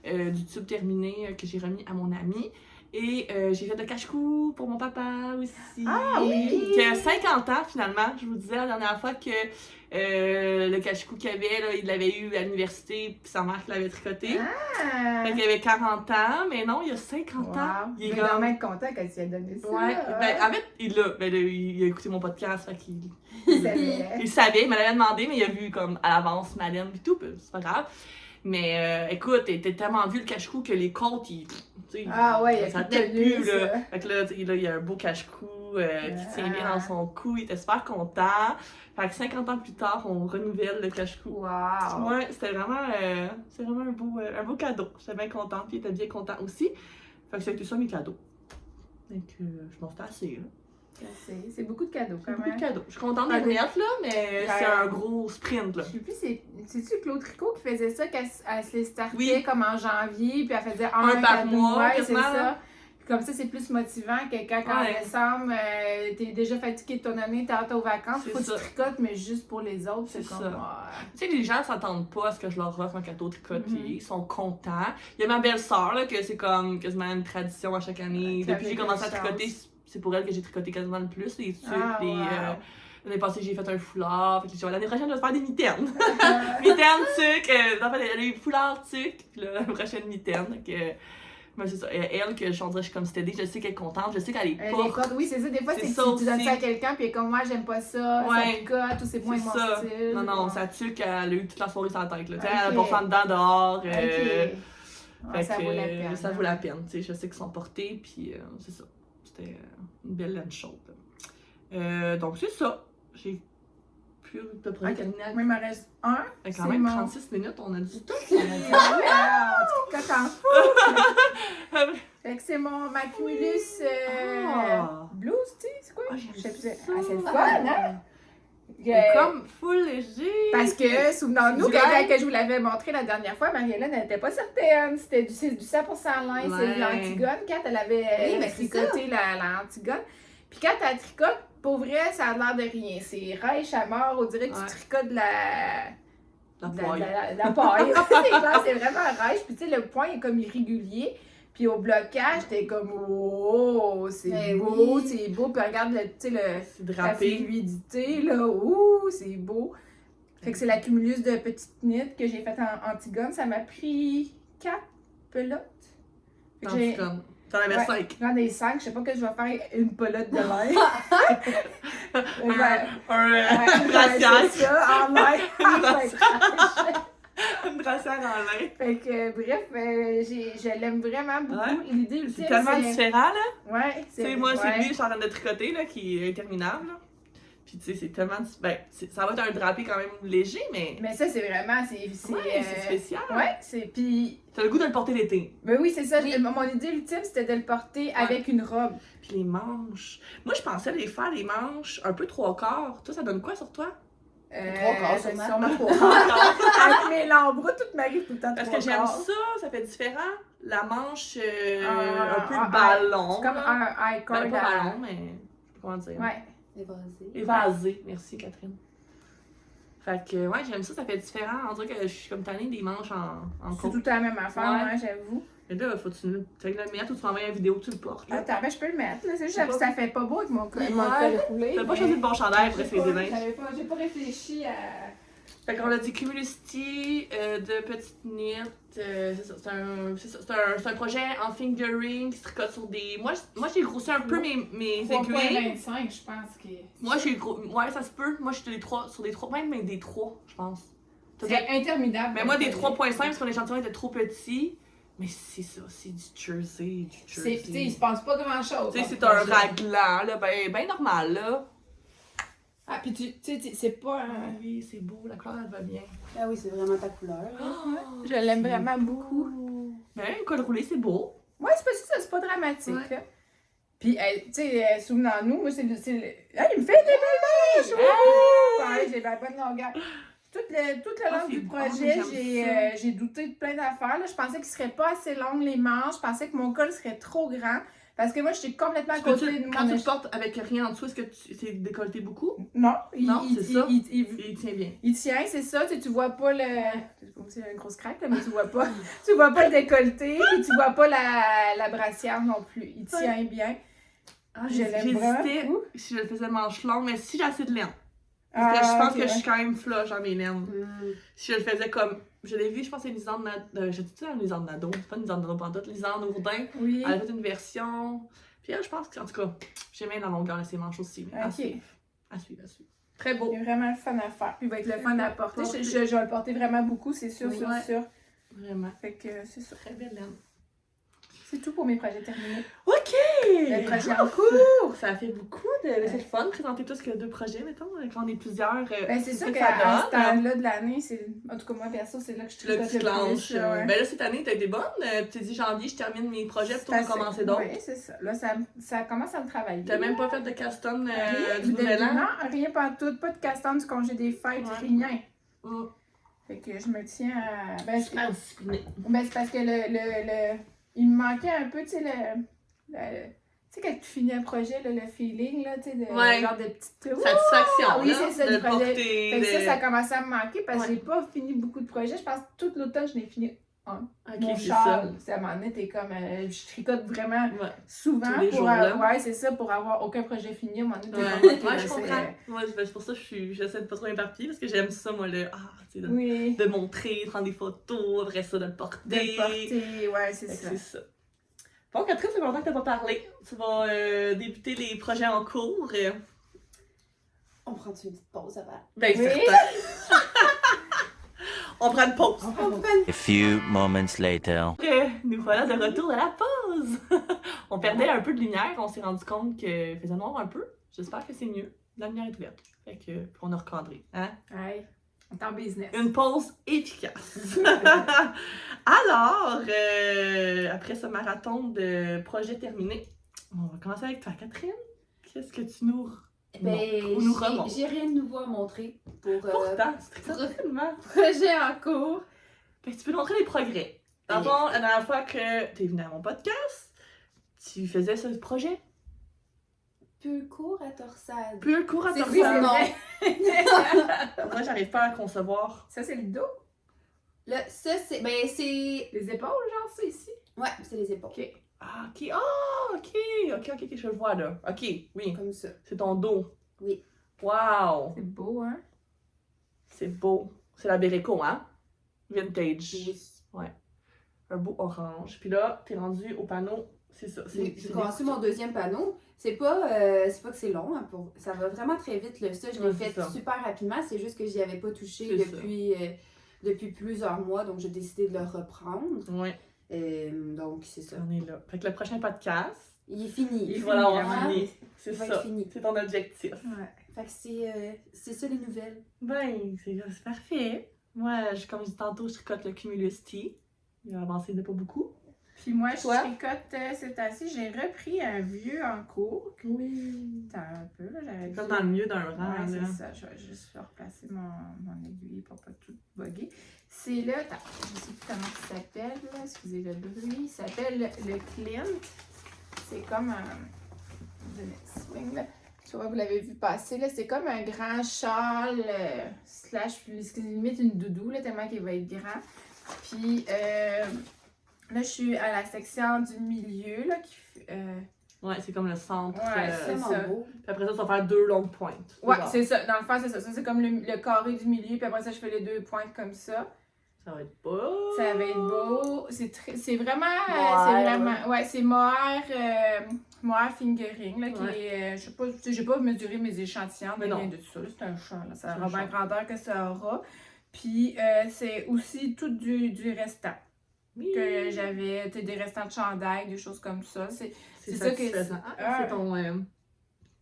du tube terminé que j'ai remis à mon ami. Et j'ai fait de cache-cou pour mon papa aussi. Ah oui! Qui a 50 ans finalement. Je vous disais la dernière fois que le cache-cou qu'il avait, là, il l'avait eu à l'université, puis sa mère qui l'avait tricoté. Ah! Fait qu'il avait 40 ans, mais non, il a 50 ans. Il est vraiment être content quand tu lui as donné ça. Ouais, en fait, il a écouté mon podcast, fait qu'il Il savait, il m'avait demandé, mais il a vu comme à l'avance ma laine et tout, puis c'est pas grave. Mais écoute, il était tellement vu le cache-cou que les côtes, ça tient plus, là. Fait que là, il y a un beau cache-cou qui tient bien dans son cou, il était super content. Fait que 50 ans plus tard, on renouvelle le cache-cou. Wow! Ouais, c'était vraiment un beau cadeau. J'étais bien contente, puis il était bien content aussi. Fait que c'était ça mes cadeaux. Donc, je m'en fais assez, là. C'est beaucoup de cadeaux, quand même. Beaucoup de cadeaux. Je suis contente de les mettre, là, mais c'est un gros sprint, là. Je sais plus, c'est-tu Claude Tricot qui faisait ça, qu'elle se les startait comme en janvier, puis elle faisait un par mois, c'est ça. Puis comme ça, c'est plus motivant que quand en décembre, t'es déjà fatigué de ton année, t'es hâte aux vacances, faut que tu tricotes, mais juste pour les autres, c'est comme... Tu sais, les gens s'attendent pas à ce que je leur offre un cadeau tricoté, ils sont contents. Il y a ma belle-sœur, là, que c'est comme quasiment une tradition à chaque année. Depuis que j'ai commencé à tricoter, c'est pour elle que j'ai tricoté quasiment le plus, les tucs, l'année passée, j'ai fait un foulard. Fait que l'année prochaine, je vais faire des mitaines. Mitaines, tucs. En fait, elle a eu foulard, tucs. Puis la prochaine mitaine. Mais c'est ça. Elle, que je suis comme c'était je sais qu'elle est contente. Je sais qu'elle est pas. Oui, c'est ça. Des fois, c'est que tu donnes ça à quelqu'un, puis comme moi, j'aime pas ça, ça picote, ou c'est moins mon style. Non, ça tuque, elle a eu toute la soirée sur la tête. Là. Elle a pas fait dedans dehors. Ça vaut la peine. Ça vaut la peine. Je sais qu'ils sont portés, puis c'est ça. C'était une belle laine chaude. Donc, c'est ça. J'ai plus à peu près terminé. Moi, il me reste un. Quand même 36 minutes, on a du temps. On tricote en fou. Fait que c'est mon Macumulus Blues, tu sais, c'est quoi? Je sais plus. C'est le fun, hein? C'est comme full léger. Parce que, souvenons-nous, que je vous l'avais montré la dernière fois, Marie-Hélène n'était pas certaine. C'était du 100% lin, c'est de l'Antigone. Quand elle avait tricoté la Antigone. Puis quand elle tricote, pour vrai, ça a l'air de rien. C'est rêche à mort. On dirait que tu tricotes de la paille. C'est vraiment rêche. Puis tu sais, le point est comme irrégulier. Puis au blocage, j'étais comme, oh, c'est Ben beau, oui. c'est beau. Puis regarde, tu sais, C'est la drapé. fluidité, là, ouh, c'est beau. Fait que c'est la cumulus de petites knits que j'ai faite en Antigone. Ça m'a pris 4 pelotes. Fait que Dans j'ai... comme. T'en avais Ouais. 5. J'en ai 5, je sais pas que je vais faire une pelote de l'air. Un brassière. C'est ça, en l'air. Une brassière en lin. Fait que, bref, je l'aime vraiment beaucoup. Ouais. L'idée ultime, C'est tellement différent, là. Ouais, Tu sais, moi, c'est ouais. lui, je suis en train de tricoter, là, qui est interminable, là. Puis, tu sais, c'est tellement. Ben, ça va être un drapé quand même léger, mais. Mais ça, c'est vraiment, Ouais, c'est spécial. Ouais, c'est. Puis. T'as le goût de le porter l'été. Ben oui, c'est ça. Oui. Mon idée ultime, c'était de le porter avec une robe. Puis les manches. Moi, je pensais les faire, les manches, un peu 3/4. Toi, ça donne quoi sur toi? 3/4, c'est sûrement. sûrement 3/4. Avec mes lambeaux, tout m'arrive tout le temps Parce que j'aime 3/4. ça fait différent. La manche Ah, un peu ah, ballon. C'est comme là. un high cord. Ben, pas ballon, mais. Comment dire? Ouais. Évasé. Évasé. Merci, Catherine. Fait que, ouais, j'aime ça, ça fait différent. On dirait que je suis comme tannée des manches en C'est côte. tout à la même affaire, Ouais. ouais, j'avoue. Mais là, faut que tu le mettre ou tu m'envoies une vidéo que tu le portes. Là. Attends, ben je peux le mettre. Là. C'est juste C'est que pas- ça fait pas beau avec mon col Ouais. roulé. T'as pas mais- choisi le bon chandail après J'ai ces pas- événements. j'ai pas réfléchi à. Fait qu'on a dit Cumulosity de petites knits. C'est ça, c'est un projet en fingering qui se tricote sur des. Moi j'ai grossi un peu mes aiguilles. 3.25, je pense que. Moi j'ai gros. Ouais, ça se peut. Moi j'étais sur des 3, même des 3, je pense. T'as dit- C'est interminable. Mais moi des 3.5 parce que l'échantillon était trop petit. Mais c'est ça, c'est du jersey, du C'est, jersey. tu sais, il se passe pas grand chose. Tu sais, c'est un raglan, là, ben normal, là. Ah, puis tu sais, c'est pas. Ah oui, c'est beau, la couleur, elle va bien. Ah oui, c'est vraiment ta couleur. Oh, Je l'aime c'est vraiment beau. beaucoup. Ben, un col roulé, c'est beau. Ouais, c'est pas ça, c'est pas dramatique. Ouais. Là. Puis, tu sais, souvenons-nous, moi, c'est le. Ah, il me fait des belles manches! Ouais, j'ai la bonne longueur. Tout le long c'est du bon, projet, j'aime j'ai douté de plein d'affaires. là. Je pensais qu'ils seraient pas assez longues les manches. Je pensais que mon col serait trop grand. Parce que moi, je suis complètement à côté de Quand mon tu le portes avec rien en dessous, est-ce que c'est décolleté beaucoup? Non, Non, c'est ça. il Il tient bien. tient, c'est ça. Tu vois pas le. C'est une grosse craque, là, mais tu vois pas le décolleté. Puis tu vois pas la brassière non plus. Il tient bien. Ah, Je l'aime vraiment j'hésitais beaucoup. si je le faisais manche longue, mais si j'ai assez de laine. Parce que je pense ok, que je ouais. suis quand même flush dans mes laines. Mm. Si je le faisais comme. Je l'ai vu, je pense que c'est Lisanne Nadeau. Je dis-tu un Lisanne Nadeau? C'est pas une Lisanne Nadeau pantoute. Lisanne Ourdin. Oui. Elle a fait une version. Puis elle, je pense qu'en tout cas, j'aime bien la longueur de ses manches aussi. Mais à Ok. suivre. À suivre, à suivre. Très beau. C'est vraiment le fun à faire. Puis il va être le fun à porter. Porter. Je vais le porter vraiment beaucoup, c'est sûr, Oui. sûr, Ouais. sûr. Vraiment. Fait que c'est ça. Très belle laine. C'est tout pour mes projets terminés. OK! Le projet en cours! Ça fait beaucoup de. C'est le fun de présenter plus que 2 projets, mettons, quand on est plusieurs. Ben, c'est sûr ça qu'à ce donne. temps-là de l'année, c'est. En tout cas, moi, perso, c'est là que je Le tricote petit clenche. plus, ouais. Ben là, cette année, t'as été bonne. Tu t'es dit janvier, je termine mes projets plutôt que de commencer d'autres. Oui, c'est ça. Là, ça commence à me travailler. T'as même pas fait de caston Rien, du nouvel an? Non, rien pas tout. Pas de casse-temps du congé des fêtes, Ouais. rien. Mm. Fait que je me tiens à. Ben, c'est Super discipliné. c'est parce que il me manquait un peu, tu sais, tu sais, quand tu finis un projet, là, le feeling, là, tu sais, de Ouais. genre de petites. Satisfaction. Ah oui, là, c'est ça, de du le projet. porter. Fait que de- ça a commencé à me manquer parce que Ouais. j'ai pas fini beaucoup de projets. Je pense que toute l'automne, je n'ai fini Ok, mon c'est châle. C'est à un moment donné, t'es comme. Je tricote vraiment ça. Ouais. souvent Tous les pour jours, là. ouais, c'est ça, pour avoir aucun projet fini. À un moment donné, t'es Ouais, comme, ok, ouais, là, je c'est- comprends. Moi, c'est pour ça que j'essaie de pas trop m'éparpiller parce que j'aime ça, moi, tu sais, Oui. de montrer, prendre des photos, après ça, de le porter. De le porter, ouais, c'est Fait que ça. c'est ça. Bon, Catherine, c'est longtemps que t'as pas parlé. Tu vas débuter les projets en cours. On prend une petite pause avant. Ben, Oui. certain. On prend une pause. On prend A few moments later. Nous voilà de retour de la pause. On perdait un peu de lumière. On s'est rendu compte qu'il faisait noir un peu. J'espère que c'est mieux. La lumière est ouverte. Fait que, on a recadré. Hein? Ouais, on est en business. Une pause efficace. Alors, après ce marathon de projets terminés, on va commencer avec toi, Catherine. Qu'est-ce que tu nous... Ben, nous remonte. j'ai rien de nouveau à montrer pour Pourtant, c'est très tellement... projet en cours. Ben, tu peux montrer les progrès. Dans le fond, la dernière fois que tu es venu à mon podcast, tu faisais ce projet. Peu court à torsade. Plus court à C'est torsade. oui, vrai. Moi, j'arrive pas à concevoir. Ça, c'est le dos. Là, ça, c'est. Ben, c'est. Les épaules, genre, c'est ici. Ouais, c'est les épaules. Ok. Ah, ok. Ah, ok, je le vois là. Ok, oui. Comme ça. C'est ton dos. Oui. Wow! C'est beau, hein? C'est beau. C'est la Bereko, hein? Vintage. Oui. Ouais. Un beau orange. Puis là, t'es rendu au panneau. C'est ça. J'ai commencé mon deuxième panneau. C'est pas que c'est long, hein, ça va vraiment très vite. Là. Ça, je l'ai Ouais, fait c'est ça. super rapidement. C'est juste que j'y avais pas touché C'est depuis plusieurs mois, donc j'ai décidé de le reprendre. Ouais, Donc, c'est ça. on est là. Fait que le prochain podcast, Il est fini. Il est voilà, on fini, va hein? finir. C'est Il va ça. être fini. C'est ton objectif. Ouais. Fait que c'est ça les nouvelles. Ben, c'est parfait. Moi, comme je dis tantôt, je tricote le Cumulus T. Il a avancé de pas beaucoup. Puis moi, je Toi? tricote cette année. J'ai repris un vieux en cours. Oui. Attends un peu, là, j'avais Comme dans le milieu d'un rang, Ouais, là. c'est ça. Je vais juste replacer mon aiguille pour pas tout bugger. C'est là, attends, je sais plus comment il s'appelle, là. Excusez le bruit. Il s'appelle le Clint. C'est comme un. Swing, là. Je sais pas, vous l'avez vu passer, là. C'est comme un grand châle, slash, limite une doudou, là, tellement qu'il va être grand. Puis, là, je suis à la section du milieu, là, Ouais, c'est comme le centre. Ouais, C'est c'est vraiment ça. beau. Puis après ça, tu vas faire 2 longues pointes. Ouais, Genre, c'est ça. Dans le fond, c'est ça. Ça, c'est comme le carré du milieu, puis après ça, je fais les 2 pointes comme ça. Ça va être beau. Ça va être beau. C'est vraiment. Mohair. Ouais, c'est mohair fingering, là, qui Ouais. est. Je sais pas, tu sais, j'ai pas mesuré mes échantillons de Mais non. rien de tout ça. là. C'est un champ, là. Ça C'est aura un bien champ. grandeur que ça aura. Puis, c'est aussi tout du restant. Oui. Que j'avais, tu sais, des restants de chandail, des choses comme ça. C'est ça que satisfaisant. Ah, Ah. c'est ton.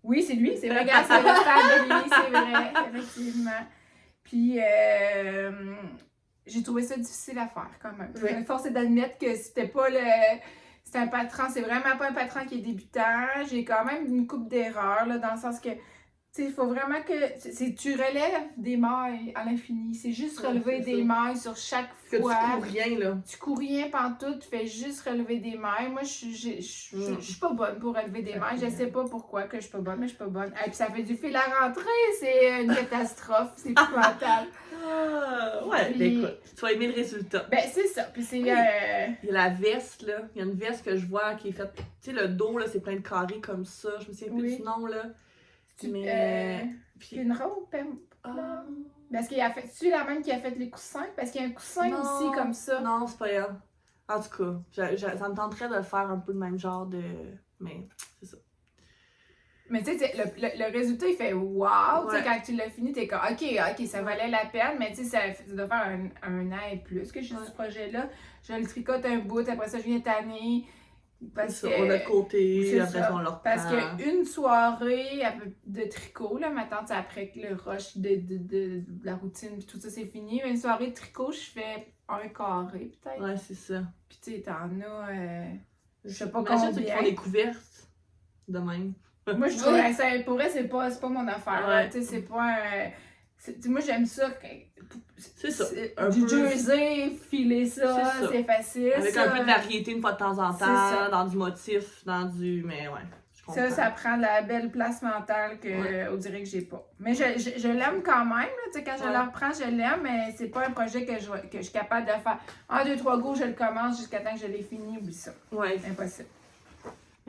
Oui, c'est lui, c'est vrai, regarde, c'est le restant de lui, c'est vrai, effectivement. Puis, j'ai trouvé ça difficile à faire quand même. Oui. Force est d'admettre que c'était pas le. C'est un patron, c'est vraiment pas un patron qui est débutant. J'ai quand même une coupe d'erreurs, là, dans le sens que, tu sais, il faut vraiment que. Tu relèves des mailles à l'infini. C'est juste Ouais, relever c'est des ça. mailles sur chaque Que tu fois. cours rien, là. Tu cours rien pantoute, tu fais juste relever des mailles. Moi, je suis pas bonne pour relever des mailles. Je sais pas pourquoi que je suis pas bonne, mais je suis pas bonne. Et puis ça fait du fil à rentrer, c'est une catastrophe, c'est épouvantable. Ah, ouais, Puis- ben écoute, tu vas aimer le résultat. Ben, c'est ça. Puis c'est. Oui. Il y a la veste, là. Il y a une veste que je vois qui est faite. Tu sais, le dos, là, c'est plein de carrés comme ça. Je me souviens plus Oui. du nom, là. C'est Mais. Puis. une robe, Ah, parce qu'il a fait. Tu la même qui a fait les coussins? Parce qu'il y a un coussin Non. aussi comme ça. non, c'est pas elle. En tout cas, ça me tenterait de faire un peu le même genre de. Mais, c'est ça. Mais tu sais, le résultat, il fait wow! Tu sais, Ouais. quand tu l'as fini, t'es comme ok, ça valait la peine, mais tu sais, ça doit faire un an et plus que je suis sur ce projet-là. Je le tricote un bout, après ça, je viens tanner. Parce C'est que. ça, on a de côté, c'est après ça. ça, on le reprend. Parce qu'une soirée de tricot, là, ma tante, après que le rush de la routine puis tout ça, c'est fini. Une soirée de tricot, je fais un carré, peut-être. Ouais, c'est ça. Puis tu sais, t'en as. Je sais pas Imagine ceux qui combien. font des couvertes de même. Moi, je trouve ça, pour vrai, c'est pas mon affaire. Ouais. là. Tu sais, c'est pas un. Moi, j'aime ça. C'est ça. Un Du peu- jersey, filer ça, C'est ça. c'est facile. Avec ça, un peu de variété une fois de temps en C'est temps, ça. dans du motif, dans du. Mais ouais, je comprends. ça prend de la belle place mentale que Ouais. on dirait que j'ai pas. Mais je l'aime quand même. Là, tu sais, quand je Ouais. le reprends, je l'aime, mais c'est pas un projet que je suis capable de faire. 1, 2, 3 go, je le commence jusqu'à temps que je l'ai fini. Oublie ça. Ouais. Impossible.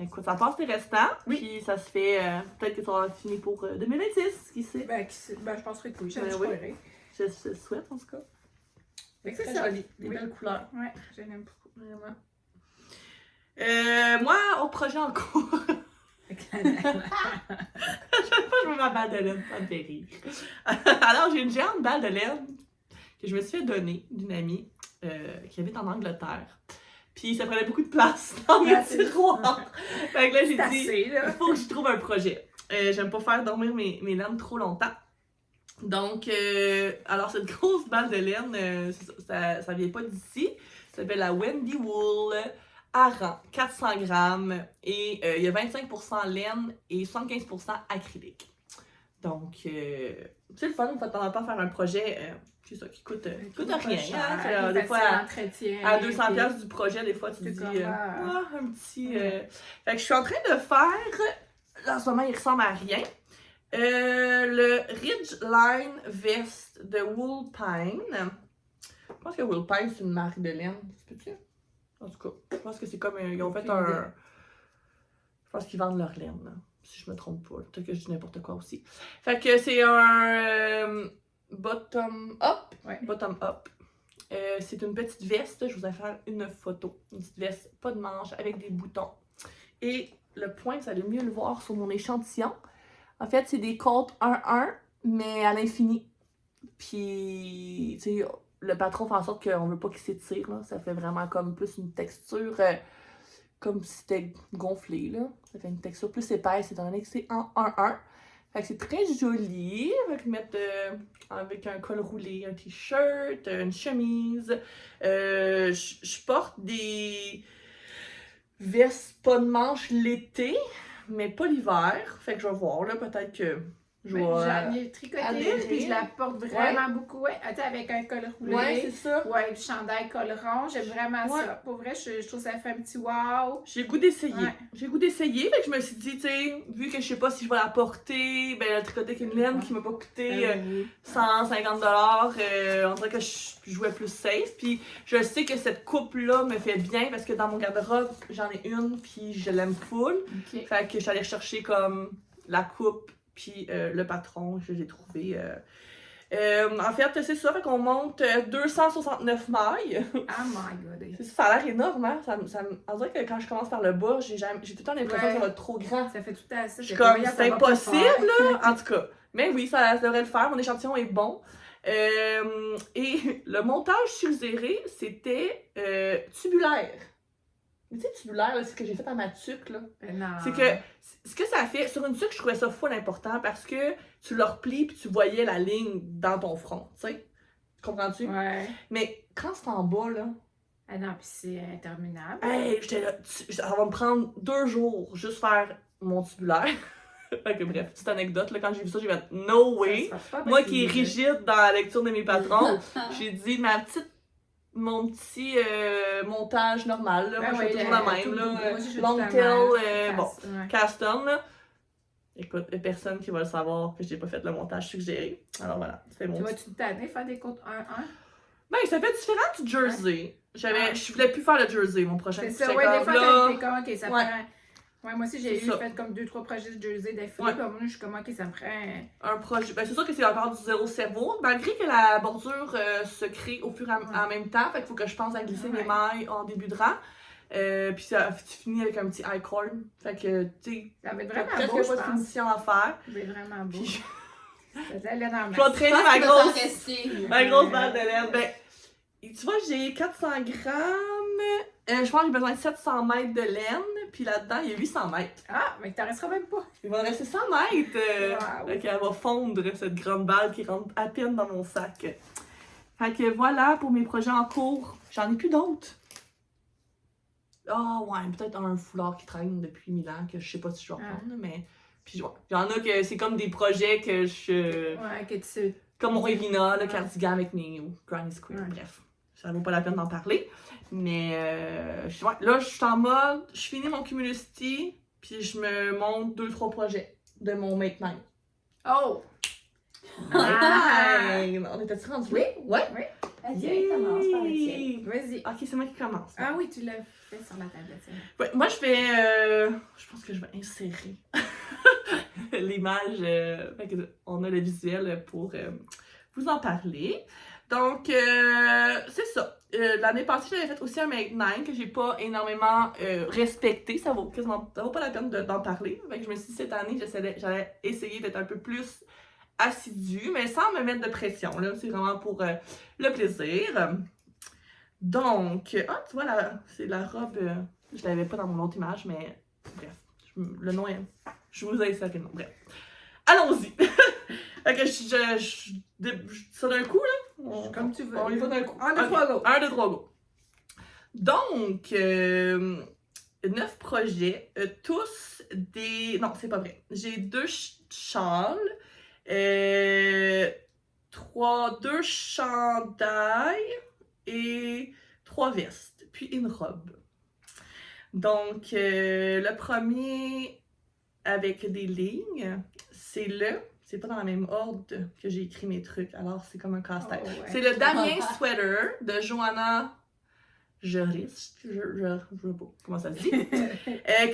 Écoute, ça passe tes restants, Oui. puis ça se fait. Peut-être que ça va fini pour 2026, qui sait. Je penserais que oui. Ben oui. Je le souhaite en tout cas. C'est Très ça. joli, des Oui. belles couleurs. Ouais, je l'aime beaucoup. Vraiment. Moi, au projet en cours. Je veux ma balle de laine, ça me fait rire. Alors, j'ai une géante balle de laine que je me suis fait donner d'une amie qui habite en Angleterre. Puis ça prenait beaucoup de place dans mes tiroirs. Fait que là, j'ai C'est dit, assez, là. il faut que je trouve un projet. J'aime pas faire dormir mes laines trop longtemps. Donc, alors cette grosse balle de laine, ça vient pas d'ici. Ça s'appelle la Wendy Wool Aran, 400 grammes. Et il y a 25% laine et 75% acrylique. Donc, c'est le fun, une fois de temps en temps, faire un projet, c'est ça, qui coûte rien. Hein? Des fois, à 200 piastres du projet, des fois, tu te dis, un petit... Fait que je suis en train de faire, là, en ce moment, il ressemble à rien, le Ridgeline Vest de Woolpine. Je pense que Woolpine, c'est une marque de laine. C'est petit? En tout cas, je pense que c'est comme... ils ont fait Aucune idée. Je pense qu'ils vendent leur laine, là, si je me trompe pas. Peut-être que je dis n'importe quoi aussi. Fait que c'est un bottom up. Ouais. Bottom up. C'est une petite veste. Je vous ai fait une photo. Une petite veste, pas de manches, avec des boutons. Et le point, vous allez mieux le voir sur mon échantillon. En fait, c'est des côtes 1-1, mais à l'infini. Puis, tu sais, le patron fait en sorte qu'on veut pas qu'il s'étire, là. Ça fait vraiment comme plus une texture, comme si c'était gonflé, là. Ça fait une texture plus épaisse, étant donné que c'est en 1-1. Fait que c'est très joli. Fait que mettre avec un col roulé, un t-shirt, une chemise. Je porte des vestes pas de manches l'été, mais pas l'hiver. Fait que je vais voir, là, peut-être que je vais... J'en ai tricoté adhérer. une, puis je la porte vraiment beaucoup. Ouais, attends, avec un col roulé. Ouais, c'est ça. Ouais, le chandail col rond, j'aime vraiment Ouais. ça. Pour vrai, je trouve que ça fait un petit wow. J'ai le goût d'essayer. Ouais. J'ai le goût d'essayer. Fait que je me suis dit, tu sais, vu que je sais pas si je vais la porter, ben, le tricoter avec une laine qui m'a pas coûté 150 $, on dirait que je jouais plus safe. Puis je sais que cette coupe-là me fait bien parce que dans mon garde-robe, j'en ai une, puis je l'aime full. Ok. Fait que je suis allée chercher comme la coupe, puis le patron, je l'ai trouvé. En fait, c'est ça, fait qu'on monte 269 mailles. Oh my god. C'est ça, ça a l'air énorme, hein? On dirait que quand je commence par le bas, j'ai tout le temps l'impression que ça va être trop grand. Ça fait tout à ça. Je suis comme, c'est impossible, là! En tout cas. Mais oui, ça devrait le faire. Mon échantillon est bon. Et le montage suggéré, c'était tubulaire. Mais tu sais, tubulaire, là, c'est ce que j'ai fait à ma tuque, là. Non. C'est que, ce que ça fait, sur une tuque, je trouvais ça full important parce que tu le replies puis tu voyais la ligne dans ton front, tu sais. Comprends-tu? Ouais. Mais quand c'est en bas, là, Ah non, puis c'est interminable. hey, j'étais là, ça va me prendre 2 jours juste faire mon tubulaire. Fait que bref, petite anecdote, là, quand j'ai vu ça, j'ai fait no way. Ça se passe pas Moi parce qui est que- rigide dans la lecture de mes patrons, j'ai dit mon petit montage normal, là. Ben Moi, je fais ouais, toujours la même, tout- là. moi aussi, je fais Long tout tail, la même. bon, Ouais. custom, là. Écoute, il y a personne qui va le savoir que j'ai pas fait le montage suggéré. Alors voilà, c'est mon Tu petit... vas-tu t'anner faire des comptes 1-1? Ben, ça fait différent du jersey. Ah. Je voulais plus faire le jersey, mon prochain. C'est coup, ça, j'étais ouais, des comme, fois, là, t'es comme, ok, ça Ouais. prend. Ouais, moi aussi, j'ai C'est ça. fait comme 2-3 projets de jersey d'affilée. Ouais. Puis moi, je suis comme, ok, ça me prend. un projet. Ben, c'est sûr que c'est encore du zéro cerveau, malgré que la bordure se crée au fur et en même temps. Fait qu'il faut que je pense à glisser mes Ouais. mailles en début de rang. Puis ça, tu finis avec un petit I-cord. Fait que, tu sais, Ça va être t'as vraiment presque beau, je pas de pense. finition à faire. Ça va être vraiment beau. Puis Ça te laine en je vais masse. traîner Je pense ma qu'il va t'en grosse, rester. ma grosse balle de laine. Ben, tu vois, j'ai 400 grammes. Je pense que j'ai besoin de 700 mètres de laine. Puis là-dedans, il y a 800 mètres. Ah, mais t'en resteras même pas. Il va me rester 100 mètres. Wow. Fait qu'elle va fondre, cette grande balle qui rentre à peine dans mon sac. Fait que voilà pour mes projets en cours. J'en ai plus d'autres. Ah ouais, peut-être un foulard qui traîne depuis 1000 ans que je sais pas si je vais reprendre, mais... Puis ouais, il y en a que c'est comme des projets que je... Ouais, que tu. Comme mon Evina, le Ouais. cardigan avec mes Granny Square, Ouais. bref. Ça vaut pas la peine d'en parler. Mais ouais, là, je suis en mode, je finis mon Cumulocity, puis je me monte 2-3 projets de mon Make Mine. Oh! Nine! On était-tu rendu là? Ouais. Oui. Vas-y, commence par le tien. Yay! Vas-y. Ok, c'est moi qui commence. Ah oui, tu l'as fait sur la tablette. c'est vrai. Ouais, moi, je vais. Je pense que je vais insérer l'image. Fait que on a le visuel pour vous en parler. Donc, c'est ça. L'année passée, j'avais fait aussi un Make 9 que j'ai pas énormément respecté. Ça vaut pas la peine d'en parler. Fait que je me suis dit, cette année, j'allais essayer d'être un peu plus assidue, mais sans me mettre de pression. Là, c'est vraiment pour le plaisir. Donc, tu vois, c'est la robe. Je l'avais pas dans mon autre image, mais bref. Le nom est. Je vous ai inséré le nom. Bref. Allons-y! Fait que je dis ça d'un coup, là. Comme tu veux. On y va d'un coup. 1, 2, 3, go! 1, 2, 3, go. Donc, 9 projets, tous des... Non, c'est pas vrai. J'ai 2 châles, 2 chandails et 3 vestes, puis une robe. Donc, le premier avec des lignes, c'est pas dans la même ordre que j'ai écrit mes trucs, alors c'est comme un casse-tête. Oh, ouais. C'est le Damien Sweater de Joanna Joris, je sais pas comment ça se dit,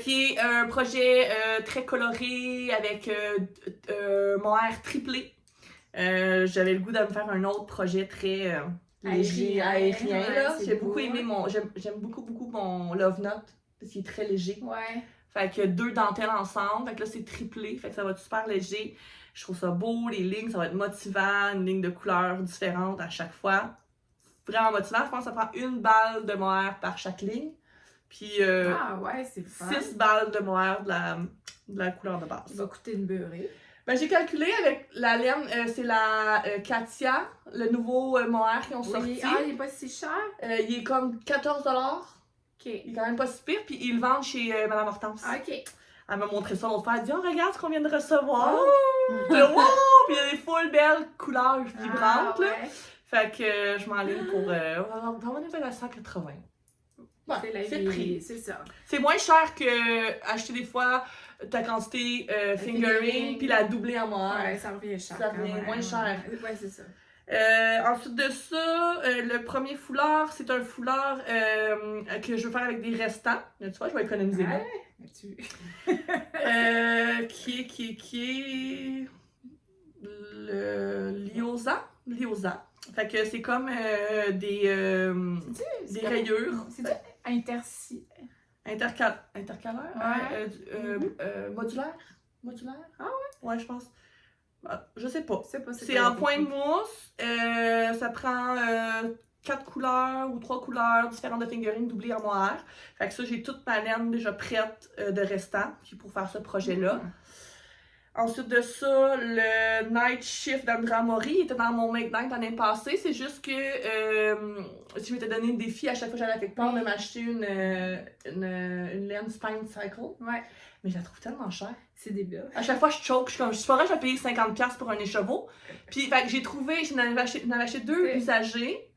qui est un projet très coloré avec mon air triplé. J'avais le goût de me faire un autre projet très léger, aérien. Ouais, Là. c'est J'ai beau. beaucoup aimé j'aime beaucoup mon Love Note parce qu'il est très léger. Ouais. Fait que 2 dentelles ensemble, fait que là c'est triplé, fait que ça va être super léger. Je trouve ça beau, les lignes, ça va être motivant, une ligne de couleurs différentes à chaque fois. Vraiment motivant, je pense que ça prend 1 balle de mohair par chaque ligne. Puis Ah ouais, c'est fun. 6 balles de mohair de la couleur de base. Il va coûter une beurrée. Ben, j'ai calculé avec la laine, c'est la Katia, le nouveau mohair qu'ils ont sorti. Ah, il est pas si cher? Il est comme 14$. Ok. Il est quand même pas si pire, puis ils le vendent chez Madame Hortense. Ok. Elle m'a montré ça l'autre fois, elle dit « Oh, regarde ce qu'on vient de recevoir! Oh! » Puis là, wow! Puis il y a des full belles couleurs vibrantes, là. Ouais. Fait que je m'enligne pour... on va aller à 180. Ouais, c'est le prix. C'est ça. C'est moins cher que acheter des fois ta quantité fingering puis la doubler en mohair. Ouais, ça revient cher. Ça revient moins cher. Ouais, c'est ça. Ensuite de ça, le premier foulard, c'est un foulard que je veux faire avec des restants. Tu vois, je vais économiser là. Qui est le Liosa. Fait que c'est comme des rayures. C'est-tu Intercalaire? Ouais. Modulaire? Ah ouais? Ouais, je pense. Je sais pas. C'est C'est en point de mousse. Ça prend 4 couleurs ou 3 couleurs différentes de fingering doublées en mohair. Fait que ça, j'ai toute ma laine déjà prête de restant pour faire ce projet-là. Ensuite de ça, le Night Shift d'Andrea Mori était dans mon Make Night l'année passée. C'est juste que je m'étais donné le défi à chaque fois que j'allais à quelque part de m'acheter une laine Spine Cycle. Ouais. Mais je la trouve tellement chère. C'est débile. À chaque fois, je choke. Je suis comme, je suis pas vrai, je vais payer 50$ pour un écheveau. Puis, fait que j'ai trouvé, j'en avais acheté 2 usagés.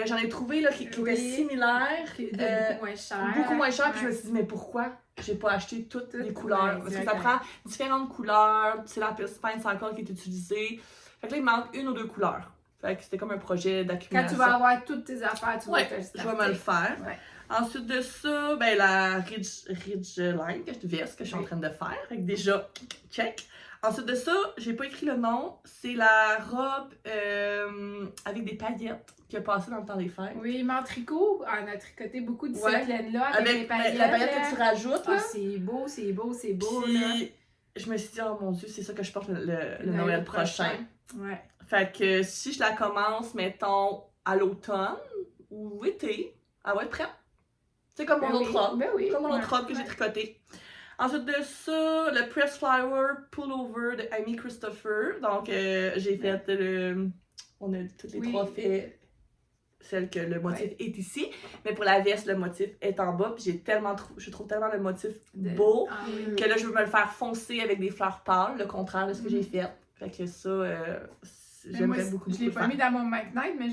J'en ai trouvé là, qui étaient similaires. Beaucoup moins cher. Beaucoup moins cher. Puis je Ouais. me suis dit, mais pourquoi j'ai pas acheté toutes les couleurs? Ouais, Parce que ça exactement. prend différentes couleurs. C'est la Spine Cycle qui est utilisée. Fait que là, il manque 1 ou 2 couleurs. Fait que c'était comme un projet Quand d'accumulation. tu vas avoir toutes tes affaires, tu vas Ouais, te le je vais me le faire. Ouais. Ensuite de ça, ben la Ridgeline veste que je suis en train de faire. Fait que déjà, check. Ensuite de ça, j'ai pas écrit le nom. C'est la robe avec des paillettes qui a passé dans le temps des fêtes. Oui, mais en tricot, on a tricoté beaucoup de Ouais. cette laine-là avec les paillettes. La paillette que tu rajoutes, là. Ah, c'est beau, c'est beau, c'est beau, là. Puis, je me suis dit, oh mon Dieu, c'est ça que je porte le Noël prochain. Ouais. Fait que si je la commence, mettons, à l'automne ou été, elle va être prête. C'est comme mon autre robe. Ben oui. Comme mon autre robe que j'ai tricoté. Ensuite de ça, le Press Flower Pullover de Amy Christopher. Donc, j'ai fait on a toutes les 3 fait celle que le motif est ici. Mais pour la veste, le motif est en bas. Puis je trouve tellement le motif beau Ah, oui. que là, je veux me le faire foncer avec des fleurs pâles, le contraire de ce que j'ai fait. Fait que ça, j'aimerais beaucoup. Je l'ai pas mis dans mon Make Night, mais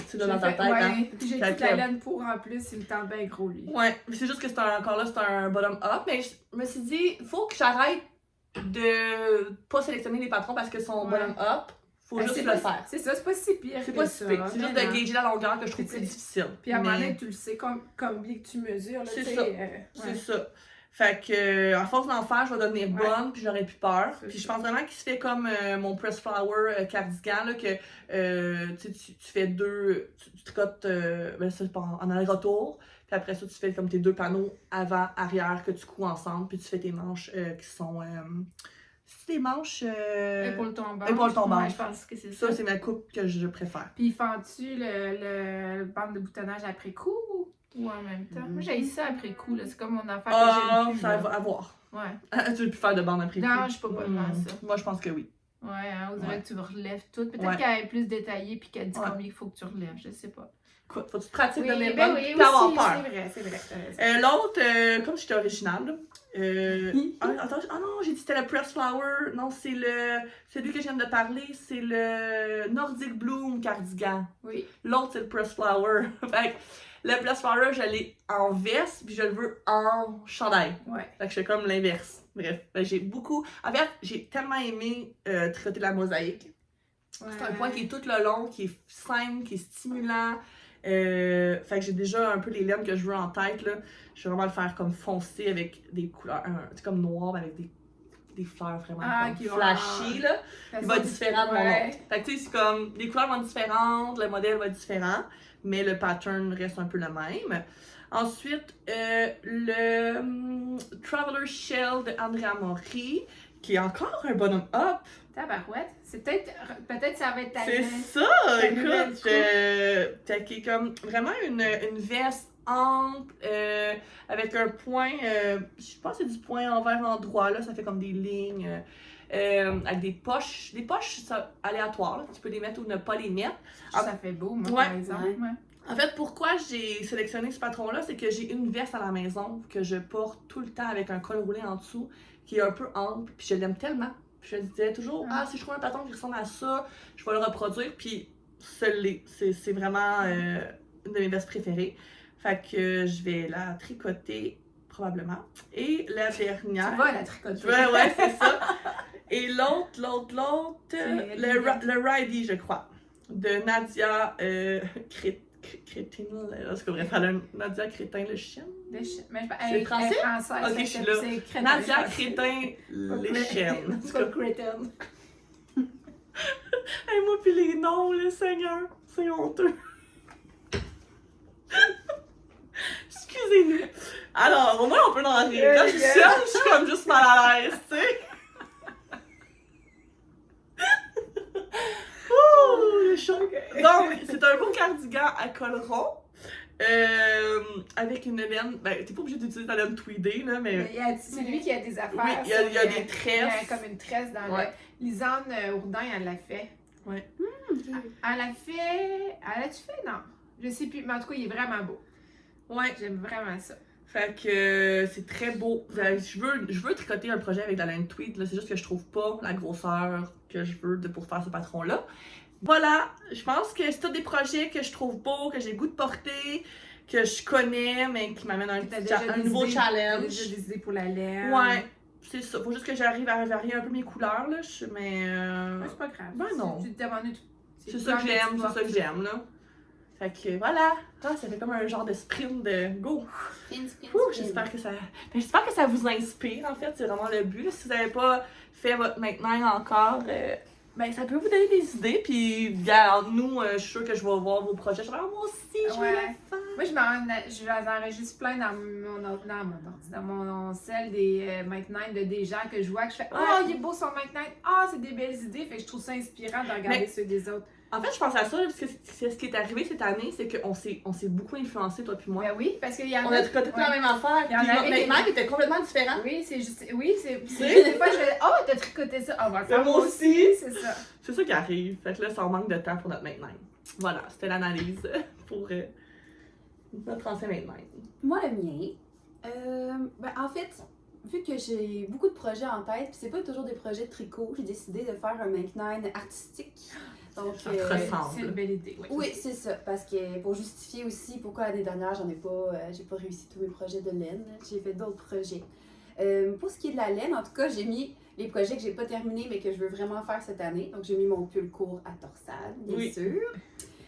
Tu l'as dans ta tête, hein? Puis j'ai Fait toute la que- laine pour en plus, il me tente bien gros, lui. Ouais, mais c'est juste que encore là, c'est un bottom-up. Mais je me suis dit, faut que j'arrête de pas sélectionner les patrons parce que son Ouais. bottom-up, faut Ben, juste c'est le pas- faire. C'est ça, c'est pas si pire. C'est que pas si ça, pire. C'est juste de vraiment. gager la longueur que je trouve Puis plus difficile. Puis à un moment Mais donné, tu le sais combien que tu mesures. là, C'est tu sais, ça. ouais. C'est ça. Fait que, à force d'en faire, je vais devenir bonne, puis j'aurais plus peur. C'est Puis je ça. pense vraiment qu'il se fait comme mon Press Flower cardigan, là, que tu fais 2, tu tricotes ben, ça, en aller-retour, puis après ça, tu fais comme tes 2 panneaux avant, arrière, que tu couds ensemble, puis tu fais tes manches qui sont. C'est des manches. Épaule tombante. Épaule tombante. Ouais, je pense que c'est ça. Ça, c'est ma coupe que je préfère. Puis fends-tu le bande de boutonnage après coup ou en même temps? Moi, j'ai ça après coup, là. C'est comme mon affaire Ah, que j'aime plus. ça là. va avoir. Ouais. Tu veux plus faire de bande après Non, coup? je suis pas bonne dans ça. Moi, je pense que oui. Ouais, hein, on dirait Ouais. que tu relèves tout. Peut-être Ouais. qu'elle est plus détaillée puis qu'elle dit Ouais. combien il faut que tu relèves, je sais pas. Quoi, faut que tu te pratiques de ben bonne oui, puis avoir aussi, peur. c'est vrai, t'as raison. L'autre, comme j'étais originale, là, attends, non, j'ai dit c'était le Press Flower. Non, c'est celui que je viens de parler, c'est le Nordic Bloom cardigan. Oui. L'autre, c'est le Press Flower. Fait que le Press Flower, je l'ai en veste, puis je le veux en chandail. Ouais. Fait que je fais comme l'inverse. Bref, j'ai beaucoup. En fait, j'ai tellement aimé tricoter la mosaïque. C'est un point qui est tout le long, qui est simple, qui est stimulant. Fait que j'ai déjà un peu les laines que je veux en tête, là. Je vais vraiment le faire comme foncé avec des couleurs, c'est comme noir avec des fleurs vraiment comme flashy, là. Il va être différent de mon autre. Fait que tu sais, c'est comme, les couleurs vont être différentes, le modèle va être différent, mais le pattern reste un peu le même. Ensuite, le Traveler Shell de Andrea Mori, qui est encore un bonhomme up. Tabarouette. C'est peut-être ça va être ta C'est ça, nouvelle écoute, qui est comme vraiment une veste ample, avec un point, je pense que c'est du point envers endroit, là, ça fait comme des lignes, avec des poches ça, aléatoires, là. Tu peux les mettre ou ne pas les mettre. Ça fait beau, moi, Ouais. par exemple. Ouais. En fait, pourquoi j'ai sélectionné ce patron-là, c'est que j'ai une veste à la maison que je porte tout le temps avec un col roulé en dessous, qui est un peu ample, puis je l'aime tellement. Je me disais toujours, si je trouve un patron qui ressemble à ça, je vais le reproduire, puis c'est vraiment une de mes vestes préférées. Fait que je vais la tricoter probablement. Et la dernière. Tu vas la tricoter. Ouais, c'est ça. Et l'autre, le Ridey, je crois, de Nadia Crétin, en tout cas, bref, elle a Nadia Crétin, le chien. C'est français? française. Ok, je suis là. Nadia Crétin, les chiennes. C'est pas Crétin. Hey, moi pis les noms, le Seigneur, c'est honteux. Excusez-nous. Alors, au moins on peut en rire. Quand je suis seule, je suis comme juste mal à l'aise, tu sais. Ouh, le chaud. Donc, c'est un beau cardigan à col rond. Avec une laine, ben t'es pas obligé d'utiliser ta laine tweedée là, mais C'est lui qui a des affaires. oui, il y a des tresses. Il y a comme une tresse dans le. Lisanne Ourdin, elle l'a fait. Ouais. Elle l'a fait. Elle l'a-tu fait? Non. Je sais plus. Mais en tout cas, il est vraiment beau. Ouais. J'aime vraiment ça. Fait que c'est très beau. Je veux tricoter un projet avec de la laine tweed, là. C'est juste que je trouve pas la grosseur que je veux pour faire ce patron-là. Voilà, je pense que c'est tous des projets que je trouve beaux, que j'ai le goût de porter, que je connais, mais qui m'amènent un nouveau challenge. T'as déjà des idées pour la laine. Ouais, c'est ça. Faut juste que j'arrive à varier un peu mes couleurs, là. Mais. Ouais, c'est pas grave. Ben non. Tu te demandes C'est ça que j'aime, là. Fait que voilà. Ah, ça fait comme un genre de sprint de go. J'espère que ça vous inspire, en fait. C'est vraiment le but. Là. Si vous n'avez pas fait votre maintenant encore, ben ça peut vous donner des idées. Puis, regarde, nous, je suis sûre que je vais voir vos projets. Je vais moi aussi, je vais le faire. Moi, je enregistre plein dans mon cell des maintenant de des gens que je vois que je fais il est beau son maintenant. C'est des belles idées. Fait que je trouve ça inspirant de regarder ceux des autres. En fait, je pense à ça, parce que c'est ce qui est arrivé cette année, c'est qu'on s'est beaucoup influencé, toi puis moi. Ben oui, parce qu'il y en a. On a tricoté la même affaire, puis notre maintenant était complètement différent. Oui, c'est juste. Oui, c'est. Des fois, je vais. T'as tricoté ça. On va le faire. Moi aussi. C'est ça. C'est ça qui arrive. Fait que là, ça en manque de temps pour notre maintenant. Voilà, c'était l'analyse pour notre ancien maintenant. Moi, le mien. En fait, vu que j'ai beaucoup de projets en tête, puis c'est pas toujours des projets de tricot, j'ai décidé de faire un make-nine artistique. Donc, ça te ressemble. C'est une belle idée. Oui, c'est ça. Parce que pour justifier aussi pourquoi l'année dernière, j'ai pas réussi tous mes projets de laine. J'ai fait d'autres projets. Pour ce qui est de la laine, en tout cas, j'ai mis les projets que j'ai pas terminés, mais que je veux vraiment faire cette année. Donc, j'ai mis mon pull court à torsade, bien sûr.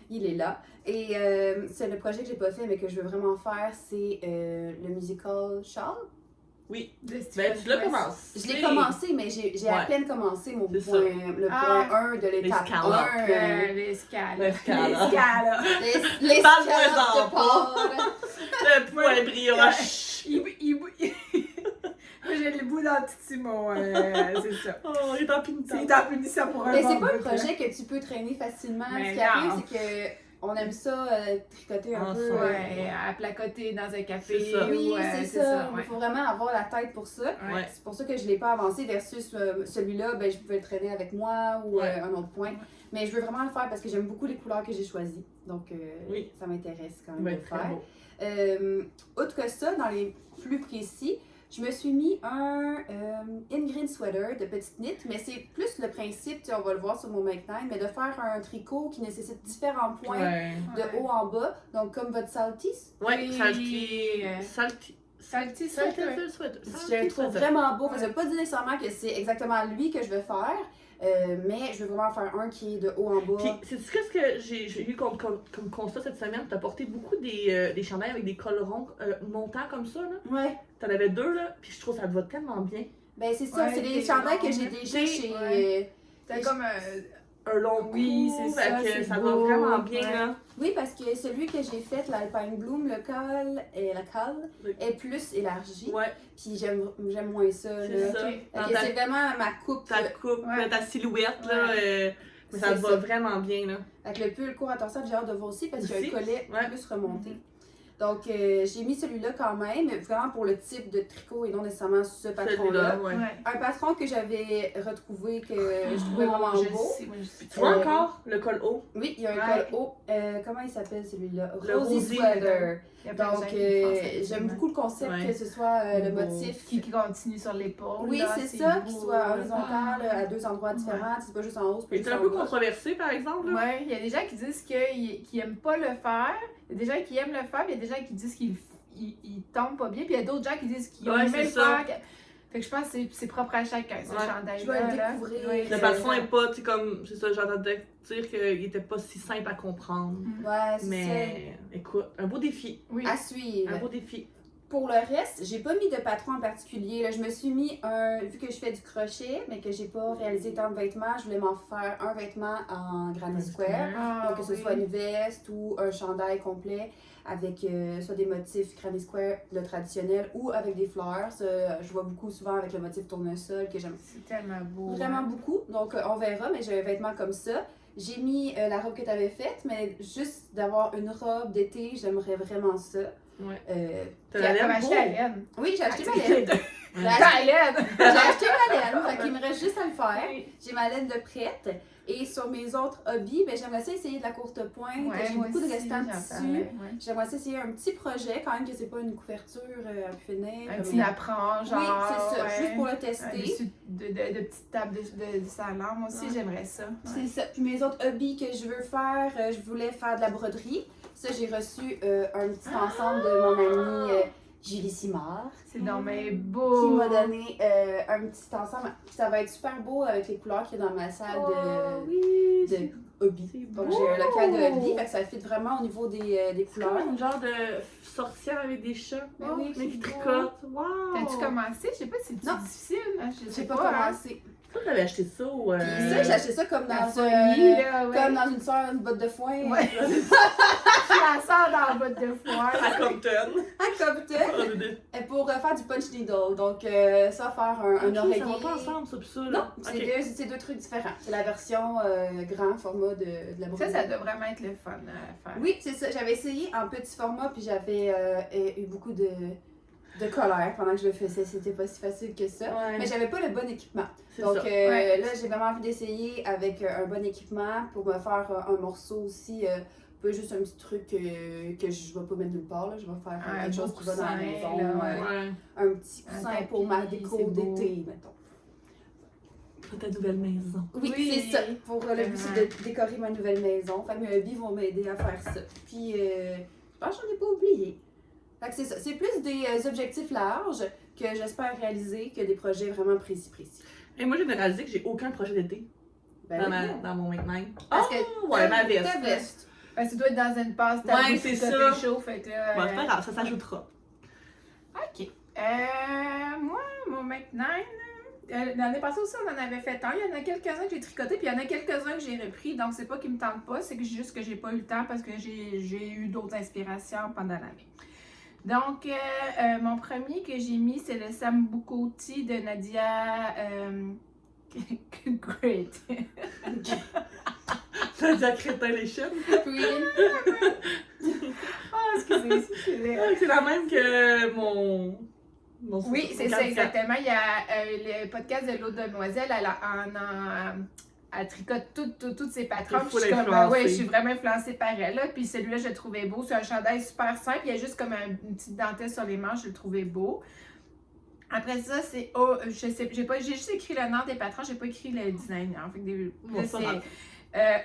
Il est là. Et c'est le projet que j'ai pas fait, mais que je veux vraiment faire, c'est le musical Shawl. Oui, ben tu l'as commencé. Je l'ai commencé, mais j'ai à peine commencé mon point, le point 1 de l'étape 1. L'escalope. L'escalope de porc. Le point brioche. Moi, j'ai le bout dans le petit mot, c'est ça. Oh, il est en punissant. Il est en punissant pour un mais c'est pas un projet que tu peux traîner facilement. Mais ce qui arrive, c'est que on aime ça tricoter un peu. À placoter dans un café. C'est ça. Oui, c'est ça. Il Ouais. faut vraiment avoir la tête pour ça. Ouais. C'est pour ça que je l'ai pas avancé versus celui-là, ben, je pouvais le traîner avec moi ou un autre point. Mais je veux vraiment le faire parce que j'aime beaucoup les couleurs que j'ai choisies. Donc, ça m'intéresse quand même de le faire. Autre que ça, dans les plus précis, je me suis mis un Ingrid sweater de petite knit, mais c'est plus le principe, on va le voir sur mon make-nine, mais de faire un tricot qui nécessite différents points de haut en bas, donc comme votre saltis. Ouais, Salty sweater. Je le trouve vraiment beau. Ça ne veut pas dire nécessairement que c'est exactement lui que je veux faire, Mais je veux vraiment faire un qui est de haut en bas. Puis, c'est ce que j'ai eu comme constat cette semaine? T'as porté beaucoup des chandails avec des cols ronds montants comme ça, là. Ouais. T'en avais 2, là, puis je trouve que ça te va tellement bien. Ben c'est ça, Ouais, c'est les des chandails que longs, j'ai déjà chez... ouais. T'as comme Un long cou, Oui, c'est ça, fait que c'est ça beau, va vraiment bien, ouais. là. Oui, parce que celui que j'ai fait, l'Alpine Bloom, la colle Oui. est plus élargi. Ouais, Puis j'aime moins ça. c'est Là. ça. Ok. Fait Dans que ta, c'est vraiment ma coupe. ta coupe, Ouais. ta silhouette, là, Ouais. mais ça C'est te va ça. vraiment bien, là. Avec le pull court à torsion, j'ai hâte de voir aussi parce qu'il y a Aussi? un collet Ouais. plus remonté. Mhm. Donc j'ai mis celui-là quand même, vraiment pour le type de tricot et non nécessairement ce patron-là. Celui-là, ouais. Ouais. Un patron que j'avais retrouvé que je trouvais vraiment je beau. sais, moi, je sais. Tu vois Euh, encore le col haut? Oui, il y a un Ouais. col haut. Comment il s'appelle celui-là? Le Rosy Rosy. Sweater. Il y a plein de gens Donc, qui le font, ça, j'aime effectivement. beaucoup le concept Ouais. que ce soit le Beau. motif. Qui continue sur l'épaule. Oui, là, c'est ça, beau. qu'il soit horizontal Ah. à deux endroits différents. C'est pas juste en haut, c'est pas Il juste est un en peu bas. controversé, par exemple, là. Ouais, il y a des gens qui disent qu'ils aiment pas le faire. Il y a des gens qui aiment le faire, puis il y a des gens qui disent qu'il tombe pas bien. Puis il y a d'autres gens qui disent qu'ils ont Ouais, aimé c'est le ça. faire. Fait que je pense que c'est propre à chacun, ce Ouais. chandail. Je vais le découvrir. Le C'est patron ça. est pas, tu sais, comme, c'est ça, j'entendais dire qu'il était pas si simple à comprendre. Ouais, c'est Mais, écoute, un beau défi. Oui. ça. À suivre. Un beau défi. Pour le reste, j'ai pas mis de patron en particulier. Là, je me suis mis vu que je fais du crochet, mais que j'ai pas réalisé tant de vêtements, je voulais m'en faire un vêtement en granny square. Ah, Donc, que ce oui. soit une veste ou un chandail complet avec soit des motifs granny square, le traditionnel, ou avec des fleurs. Ça, je vois beaucoup souvent avec le motif tournesol que j'aime C'est tellement beau. vraiment hein. beaucoup. Donc, on verra, mais j'ai un vêtement comme ça. J'ai mis la robe que tu avais faite, mais juste d'avoir une robe d'été, j'aimerais vraiment ça. Ouais. Puis T'as la Comme laine acheter beau. à laine. oui, j'ai acheté Ah, ma laine. J'ai acheté- Ta laine! j'ai acheté ma laine, fait qu'il me reste juste à le faire. Oui. J'ai ma laine de prête. Et sur mes autres hobbies, ben, j'aimerais ça essayer de la courte pointe. Ouais, J'ai moi beaucoup de aussi, restants de j'en tissu. parlais, ouais. J'aimerais ça essayer un petit projet, quand même que c'est pas une couverture à finir. Un petit mais- napperon, genre. Oui, c'est ça, ouais. juste pour le Un tester. dessus de petites tables de salon. Moi aussi, Ouais. j'aimerais ça. Ouais. C'est ça. Puis mes autres hobbies que je veux faire, je voulais faire de la broderie. Ça, j'ai reçu un petit ensemble de mon amie Julie Simard, C'est dommage qui beau. m'a donné un petit ensemble. Ça va être super beau avec les couleurs qu'il y a dans ma salle Oh, oui, de hobby. c'est Donc beau. j'ai un local de hobby, fait que ça fit vraiment au niveau des C'est couleurs. comme un genre de sorcière avec des chats. Ben oui, mais c'est qui beau. tricotent. Wow! T'as-tu commencé? Je sais pas, c'est Non. difficile. Hein? Je J'ai sais pas pas. hein. commencé. Toi, t'avais acheté ça ou. Puis ça, j'ai acheté ça comme La dans folie, là, ouais. comme dans une soeur, une botte de foin. Ouais. Je la sors dans la botte de foire. À Compton. À Compton. Pour faire du punch needle. Donc, ça, faire un Ok, oreiller. ça va pas ensemble, ça, pis ça, là. Non, c'est Ok. deux trucs différents. C'est la version grand format de la broderie. Ça doit vraiment être le fun à faire. Oui, c'est ça. J'avais essayé en petit format, puis j'avais eu beaucoup de colère pendant que je le faisais. C'était pas si facile que ça. Ouais. Mais j'avais pas le bon équipement. C'est Donc ça. Ouais. là, j'ai vraiment envie d'essayer avec un bon équipement pour me faire un morceau aussi. Pas juste un petit truc que je vais pas mettre nulle part. Là. Je vais faire Un quelque chose beau qui va dans la coussin, maison. là, ouais. Ouais. Un petit Un coussin tapis, pour ma déco c'est beau. d'été, mettons. Pour ta nouvelle maison. Oui, Oui. c'est ça. Pour le but, c'est de décorer ma nouvelle maison. Fait que mes hobbies vont m'aider à faire ça. Puis, je pense que j'en ai pas oublié. Fait que c'est ça. C'est plus des objectifs larges que j'espère réaliser que des projets vraiment précis. Et moi, j'ai réalisé que j'ai aucun projet d'été Ben, dans mon Make-Mine. Parce Oh, que ouais, ma ta veste. veste. Ben, tu dois être dans une passe, Ouais, vu c'est que ça. t'as fait chaud, fait que là, Bon, c'est pas grave, ça s'ajoutera. OK. Moi, mon maintenant, l'année passée aussi, on en avait fait un. Il y en a quelques-uns que j'ai tricoté, puis il y en a quelques-uns que j'ai repris. Donc, c'est pas qu'ils me tentent pas, c'est juste que j'ai pas eu le temps parce que j'ai eu d'autres inspirations pendant l'année. Donc, mon premier que j'ai mis, c'est le Sambukoti de Nadia Great. Nadia Crétin les chaînes. Oui. Ah, excusez, C'est la même que mon Oui, c'est ça, podcast. exactement. Il y a le podcast de l'autre demoiselle, elle tricote toutes ses patrons. T'es full Je suis comme, influencée. ouais, je suis vraiment influencée par elle. Là. Puis celui-là, je le trouvais beau. C'est un chandail super simple. Il y a juste comme une petite dentelle sur les manches. Je le trouvais beau. Après ça, c'est je sais, j'ai juste écrit le nom des patrons, j'ai pas écrit le designer. Fait que Bon, c'est pas grave.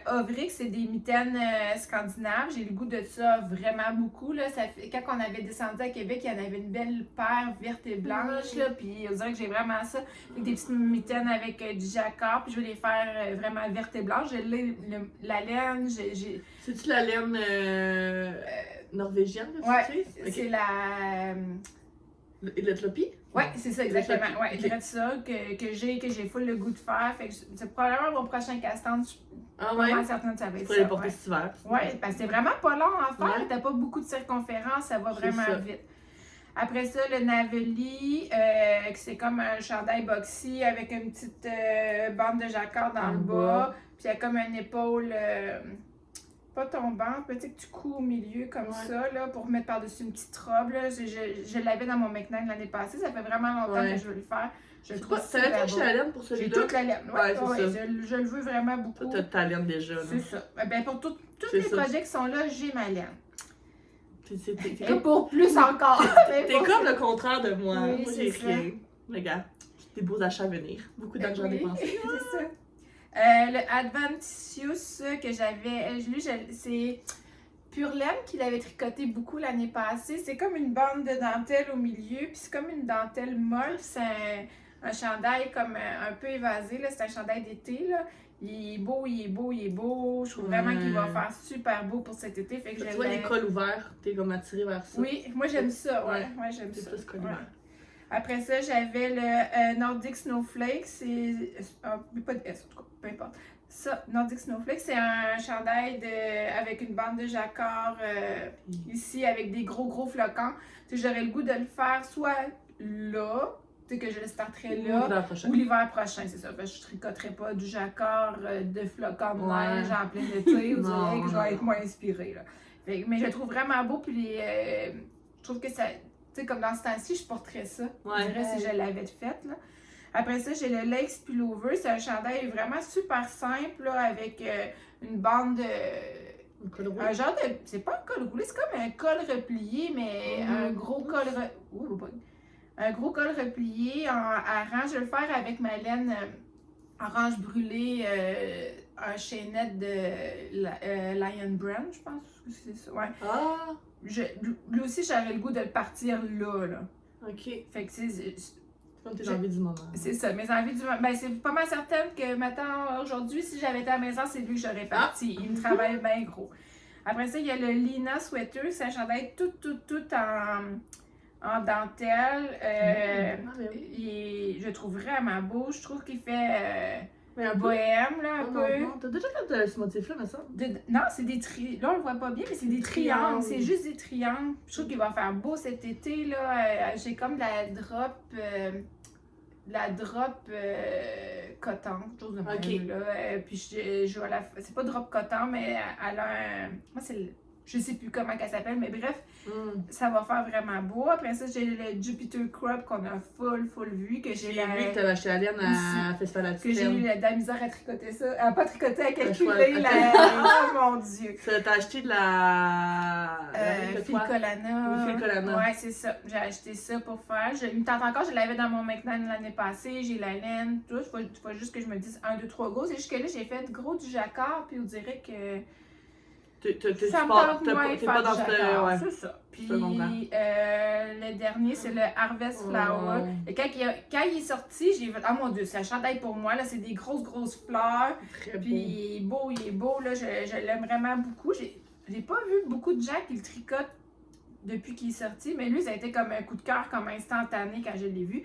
Ovric, c'est des mitaines scandinaves. J'ai le goût de ça vraiment beaucoup. Là. Quand on avait descendu à Québec, il y en avait une belle paire verte et blanche. Là, puis on dirait que j'ai vraiment ça. Avec des petites mitaines avec du jacquard. Puis je vais les faire vraiment verte et blanche. J'ai la laine. C'est-tu la laine norvégienne que tu Ouais, utilises? c'est la... L'Éthiopie? Ouais, c'est ça, exactement. Ouais, Ok. je dirais ça que j'ai full le goût de faire. Fait que c'est probablement mon prochain casse-tête. Je suis Ah ouais? vraiment certaine que ça va Tu être pourrais les ça. porter Ouais. cet hiver. Ouais, parce que c'est vraiment pas long à faire. Ouais. T'as pas beaucoup de circonférence, ça va C'est vraiment ça. vite. Après ça, le Naveli, que c'est comme un chandail boxy avec une petite bande de jacquard dans En le bas. bas. Puis il y a comme une épaule pas tombante, mais tu sais que tu couds au milieu comme Ouais. ça, là, pour mettre par-dessus une petite robe. Là. Je l'avais dans mon McNair l'année passée. Ça fait vraiment longtemps Ouais. que je veux le faire. Je le C'est trouve quoi? T'avais super acheté beau. la laine pour J'ai celui-là? toute la laine. Ouais, c'est ça. Je le veux vraiment Toi, beaucoup. t'as ta laine déjà. là. C'est ça. Ben, pour tous C'est les ça. projets qui sont là, j'ai ma laine. T'es Et comme, pour plus encore. t'es comme le contraire de moi. Oui, Moi, c'est j'ai ça. rien. Regarde, des beaux achats à venir. Beaucoup d'argent Oui, dépensé. c'est ça. Le Adventitious que j'avais, lui, c'est Pure Laine qui l'avait tricoté beaucoup l'année passée. C'est comme une bande de dentelle au milieu, puis c'est comme une dentelle molle. C'est un chandail comme un peu évasé, là. C'est un chandail d'été, là. Il est beau, il est beau, il est beau. Je trouve vraiment qu'il va faire super beau pour cet été. Fait que Tu vois les cols ouverts, t'es comme attiré vers ça. Oui, moi j'aime ça, ouais. Ouais. Ouais, j'aime C'est ça. plus col Ouais. ouvert. Après ça, j'avais le Nordic Snowflake. C'est. Pas de S, en tout cas, peu importe. Ça, Nordic Snowflake, c'est un chandail avec une bande de jacquard ici, avec des gros flocons. Tu sais, j'aurais le goût de le faire soit là, tu sais, que je le starterais Ou là, l'hiver prochain. ou l'hiver prochain, c'est ça. Parce que je tricoterais pas du jacquard de flocons de Ouais. neige en plein été. On Non, dirait que je non. vais être moins inspirée, là. Mais je le trouve vraiment beau, puis je trouve que ça. Tu sais, comme dans ce temps-ci, je porterais ça. Ouais. Je dirais si je l'avais faite, là. Après ça, j'ai le Lakes Pullover. C'est un chandail vraiment super simple, là, avec une bande de... Un col roulé. Un genre de... C'est pas un col roulé, c'est comme un col replié, mais un gros col... Un gros col replié à rang. Je vais le faire avec ma laine orange brûlée, un chaînette de Lion Brand, je pense que c'est ça. Ouais. Ah, Lui aussi, j'avais le goût de le partir là. ok. Fait que c'est Comme tes envies du moment. c'est ça, mes envies du moment. Ben, c'est pas mal certaine que maintenant, aujourd'hui, si j'avais été à la maison, c'est lui que j'aurais parti. Il me travaille bien gros. Après ça, il y a le Lina Sweater. C'est un chandail tout en dentelle. Ah, ben oui. Je le trouve vraiment beau. Je trouve qu'il fait Mais un peu. bohème, là, un Oh, peu. non, t'as déjà fait ce motif-là, me semble. Non, c'est des triangles. Là, on le voit pas bien, mais c'est des triangles. C'est juste des triangles. Je trouve qu'il va faire beau cet été. Là. J'ai comme de la drop coton, chose de même. Ok. Là. Puis je vais c'est pas drop coton, mais elle a un. Moi, c'est je sais plus comment elle s'appelle, mais bref, ça va faire vraiment beau. Après ça, j'ai le Jupiter Crop qu'on a full vu. Que j'ai J'ai vu que t'avais acheté la laine à Festival à que j'ai eu de la misère à tricoter ça. Pas tricoter, à calculer choix- oh mon Dieu! T'as acheté de la laine de Phil toi. Colana. Oui, Phil Colana. Ouais, c'est ça. J'ai acheté ça pour faire. Il me tente encore, je l'avais dans mon McNair l'année passée. J'ai la laine, tout. Il faut juste que je me dise 1, 2, 3 go. C'est juste que là, j'ai fait gros du jacquard, puis on dirait que. Ça me tente moins de T'es faire pas du dans ce. jacquard. Ouais. C'est ça. Puis Je comprends. le dernier, c'est le Harvest Flower. Oh. Et quand il est sorti, j'ai fait, oh mon Dieu, c'est un chandail pour moi. Là, c'est des grosses fleurs. Très beau. Puis il est beau, là, je l'aime vraiment beaucoup. J'ai pas vu beaucoup de gens qui le tricotent depuis qu'il est sorti, mais lui, ça a été comme un coup de cœur, comme instantané quand je l'ai vu.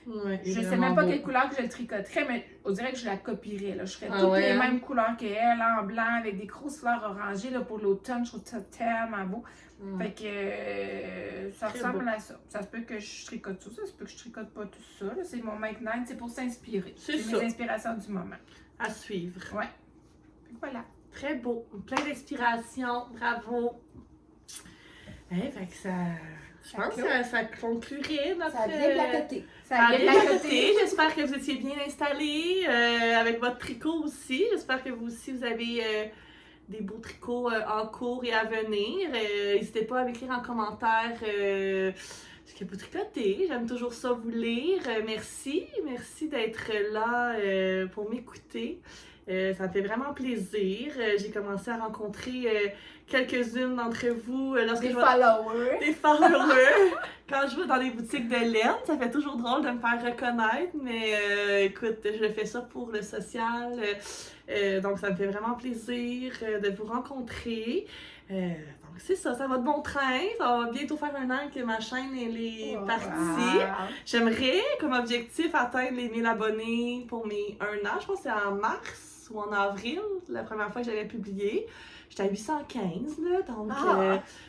Ouais, Je sais même pas quelle couleur que je le tricoterais, mais on dirait que je la copierais. Là. Je ferais toutes ouais, les hein? mêmes couleurs qu'elle, en blanc, avec des grosses fleurs orangées là, pour l'automne. Je trouve ça tellement beau. Fait que ça Très ressemble beau. à ça. Ça se peut que je tricote ça se peut que je tricote pas tout ça. là. C'est mon McNair, c'est pour s'inspirer. C'est C'est ça. mes inspirations du moment. À suivre. Puis voilà. Très beau. Plein d'inspiration. Bravo. Fait que ça. Je pense que ça conclurait notre. Ça a bien placoté. Ça Ça a a bien bien placoté. J'espère que vous étiez bien installés avec votre tricot aussi. J'espère que vous aussi, vous avez des beaux tricots en cours et à venir. N'hésitez pas à m'écrire en commentaire ce que vous tricotez. J'aime toujours ça vous lire. Merci d'être là pour m'écouter. Ça me fait vraiment plaisir. J'ai commencé à rencontrer quelques-unes d'entre vous lorsque Des je vais... followers. Des followers. Quand je vais dans les boutiques de laine, ça fait toujours drôle de me faire reconnaître, mais écoute, je fais ça pour le social. Donc ça me fait vraiment plaisir de vous rencontrer. Donc c'est ça, ça va de bon train. Ça va bientôt faire 1 an que ma chaîne elle est partie. Wow. J'aimerais comme objectif atteindre les 1000 abonnés pour mes 1 an. Je pense que c'est en mars ou en avril, la première fois que j'avais publié. J'étais à 815 là, donc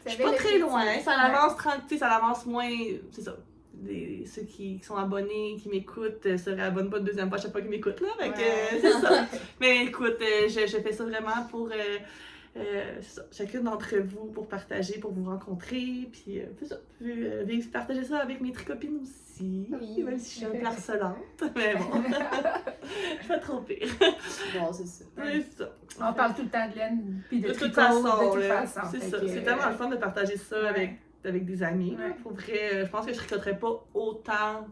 je suis pas très loin. Ça avance 30, tu sais, ça avance moins, c'est ça. Ceux qui sont abonnés, qui m'écoutent, se réabonnent pas de deuxième fois à chaque fois qu'ils m'écoutent là. Fait que c'est ça. Mais écoute, je fais ça vraiment pour c'est ça, chacune d'entre vous pour partager, pour vous rencontrer, puis c'est ça, partager ça avec mes tricopines aussi, Oui. même si je suis un peu harcelante, mais bon, je suis pas trop pire. Bon, c'est ça. C'est ça. On parle tout le temps de laine puis de De toute tricot, façon, de toute là, façon. c'est Fait ça, que, c'est tellement le fun de partager ça ouais. avec des amis, là. Ouais. Pour vrai, je pense que je tricoterais pas autant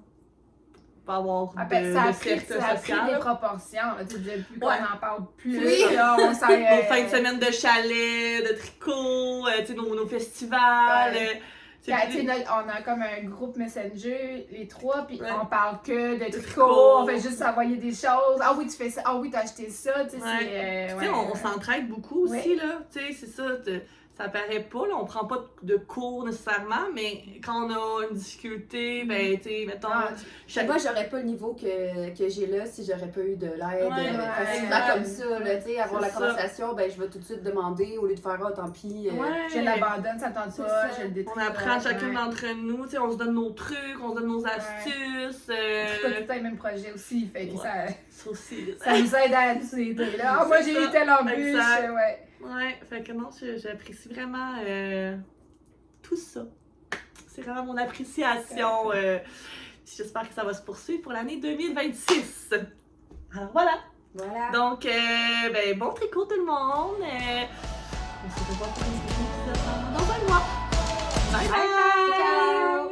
pour pas avoir ben, ça a de pris cercle des social. proportions. Là, tu sais, depuis qu'on Ouais. en parle plus, Oui. là, on s'en... Nos fins de semaine de chalet, de tricot, tu sais, nos festivals. Ouais. C'est Quand, plus- tu sais, on a comme un groupe Messenger, les trois, puis Ouais. on parle que de tricot. tricot, on fait juste s'envoyer des choses. Ah oui, tu fais ça, ah oui, t'as acheté ça, tu sais, Ouais. c'est... Tu sais, on s'entraide beaucoup aussi, Oui. là. Tu sais, c'est ça. Ça paraît pas, là. On prend pas de cours nécessairement, mais quand on a une difficulté, ben, tu sais, mettons. Ah, Moi, j'aurais pas le niveau que j'ai là si j'aurais pas eu de l'aide Ouais, facilement ouais. comme ça. Là, tu sais, avoir C'est la ça. conversation, ben, je vais tout de suite demander au lieu de faire ah, tant pis. Ouais. je l'abandonne, ça me tente C'est pas, ça. je le détruis. On apprend chacune Ouais. d'entre nous, tu sais, on se donne nos trucs, on se donne nos astuces. Je tricote tout le temps les mêmes projets aussi, fait que Ouais. Ça aussi. ça nous aide à nous aider. Là. Ah, moi, j'ai C'est eu ça. telle embûche, Exact. ouais. Ouais, fait que non, j'apprécie vraiment tout ça. C'est vraiment mon appréciation. Puis j'espère que ça va se poursuivre pour l'année 2026. Alors voilà. Voilà. Donc, ben, bon tricot tout le monde. On se revoit pour une prochaine épisode dans un mois. Bye bye! Ciao!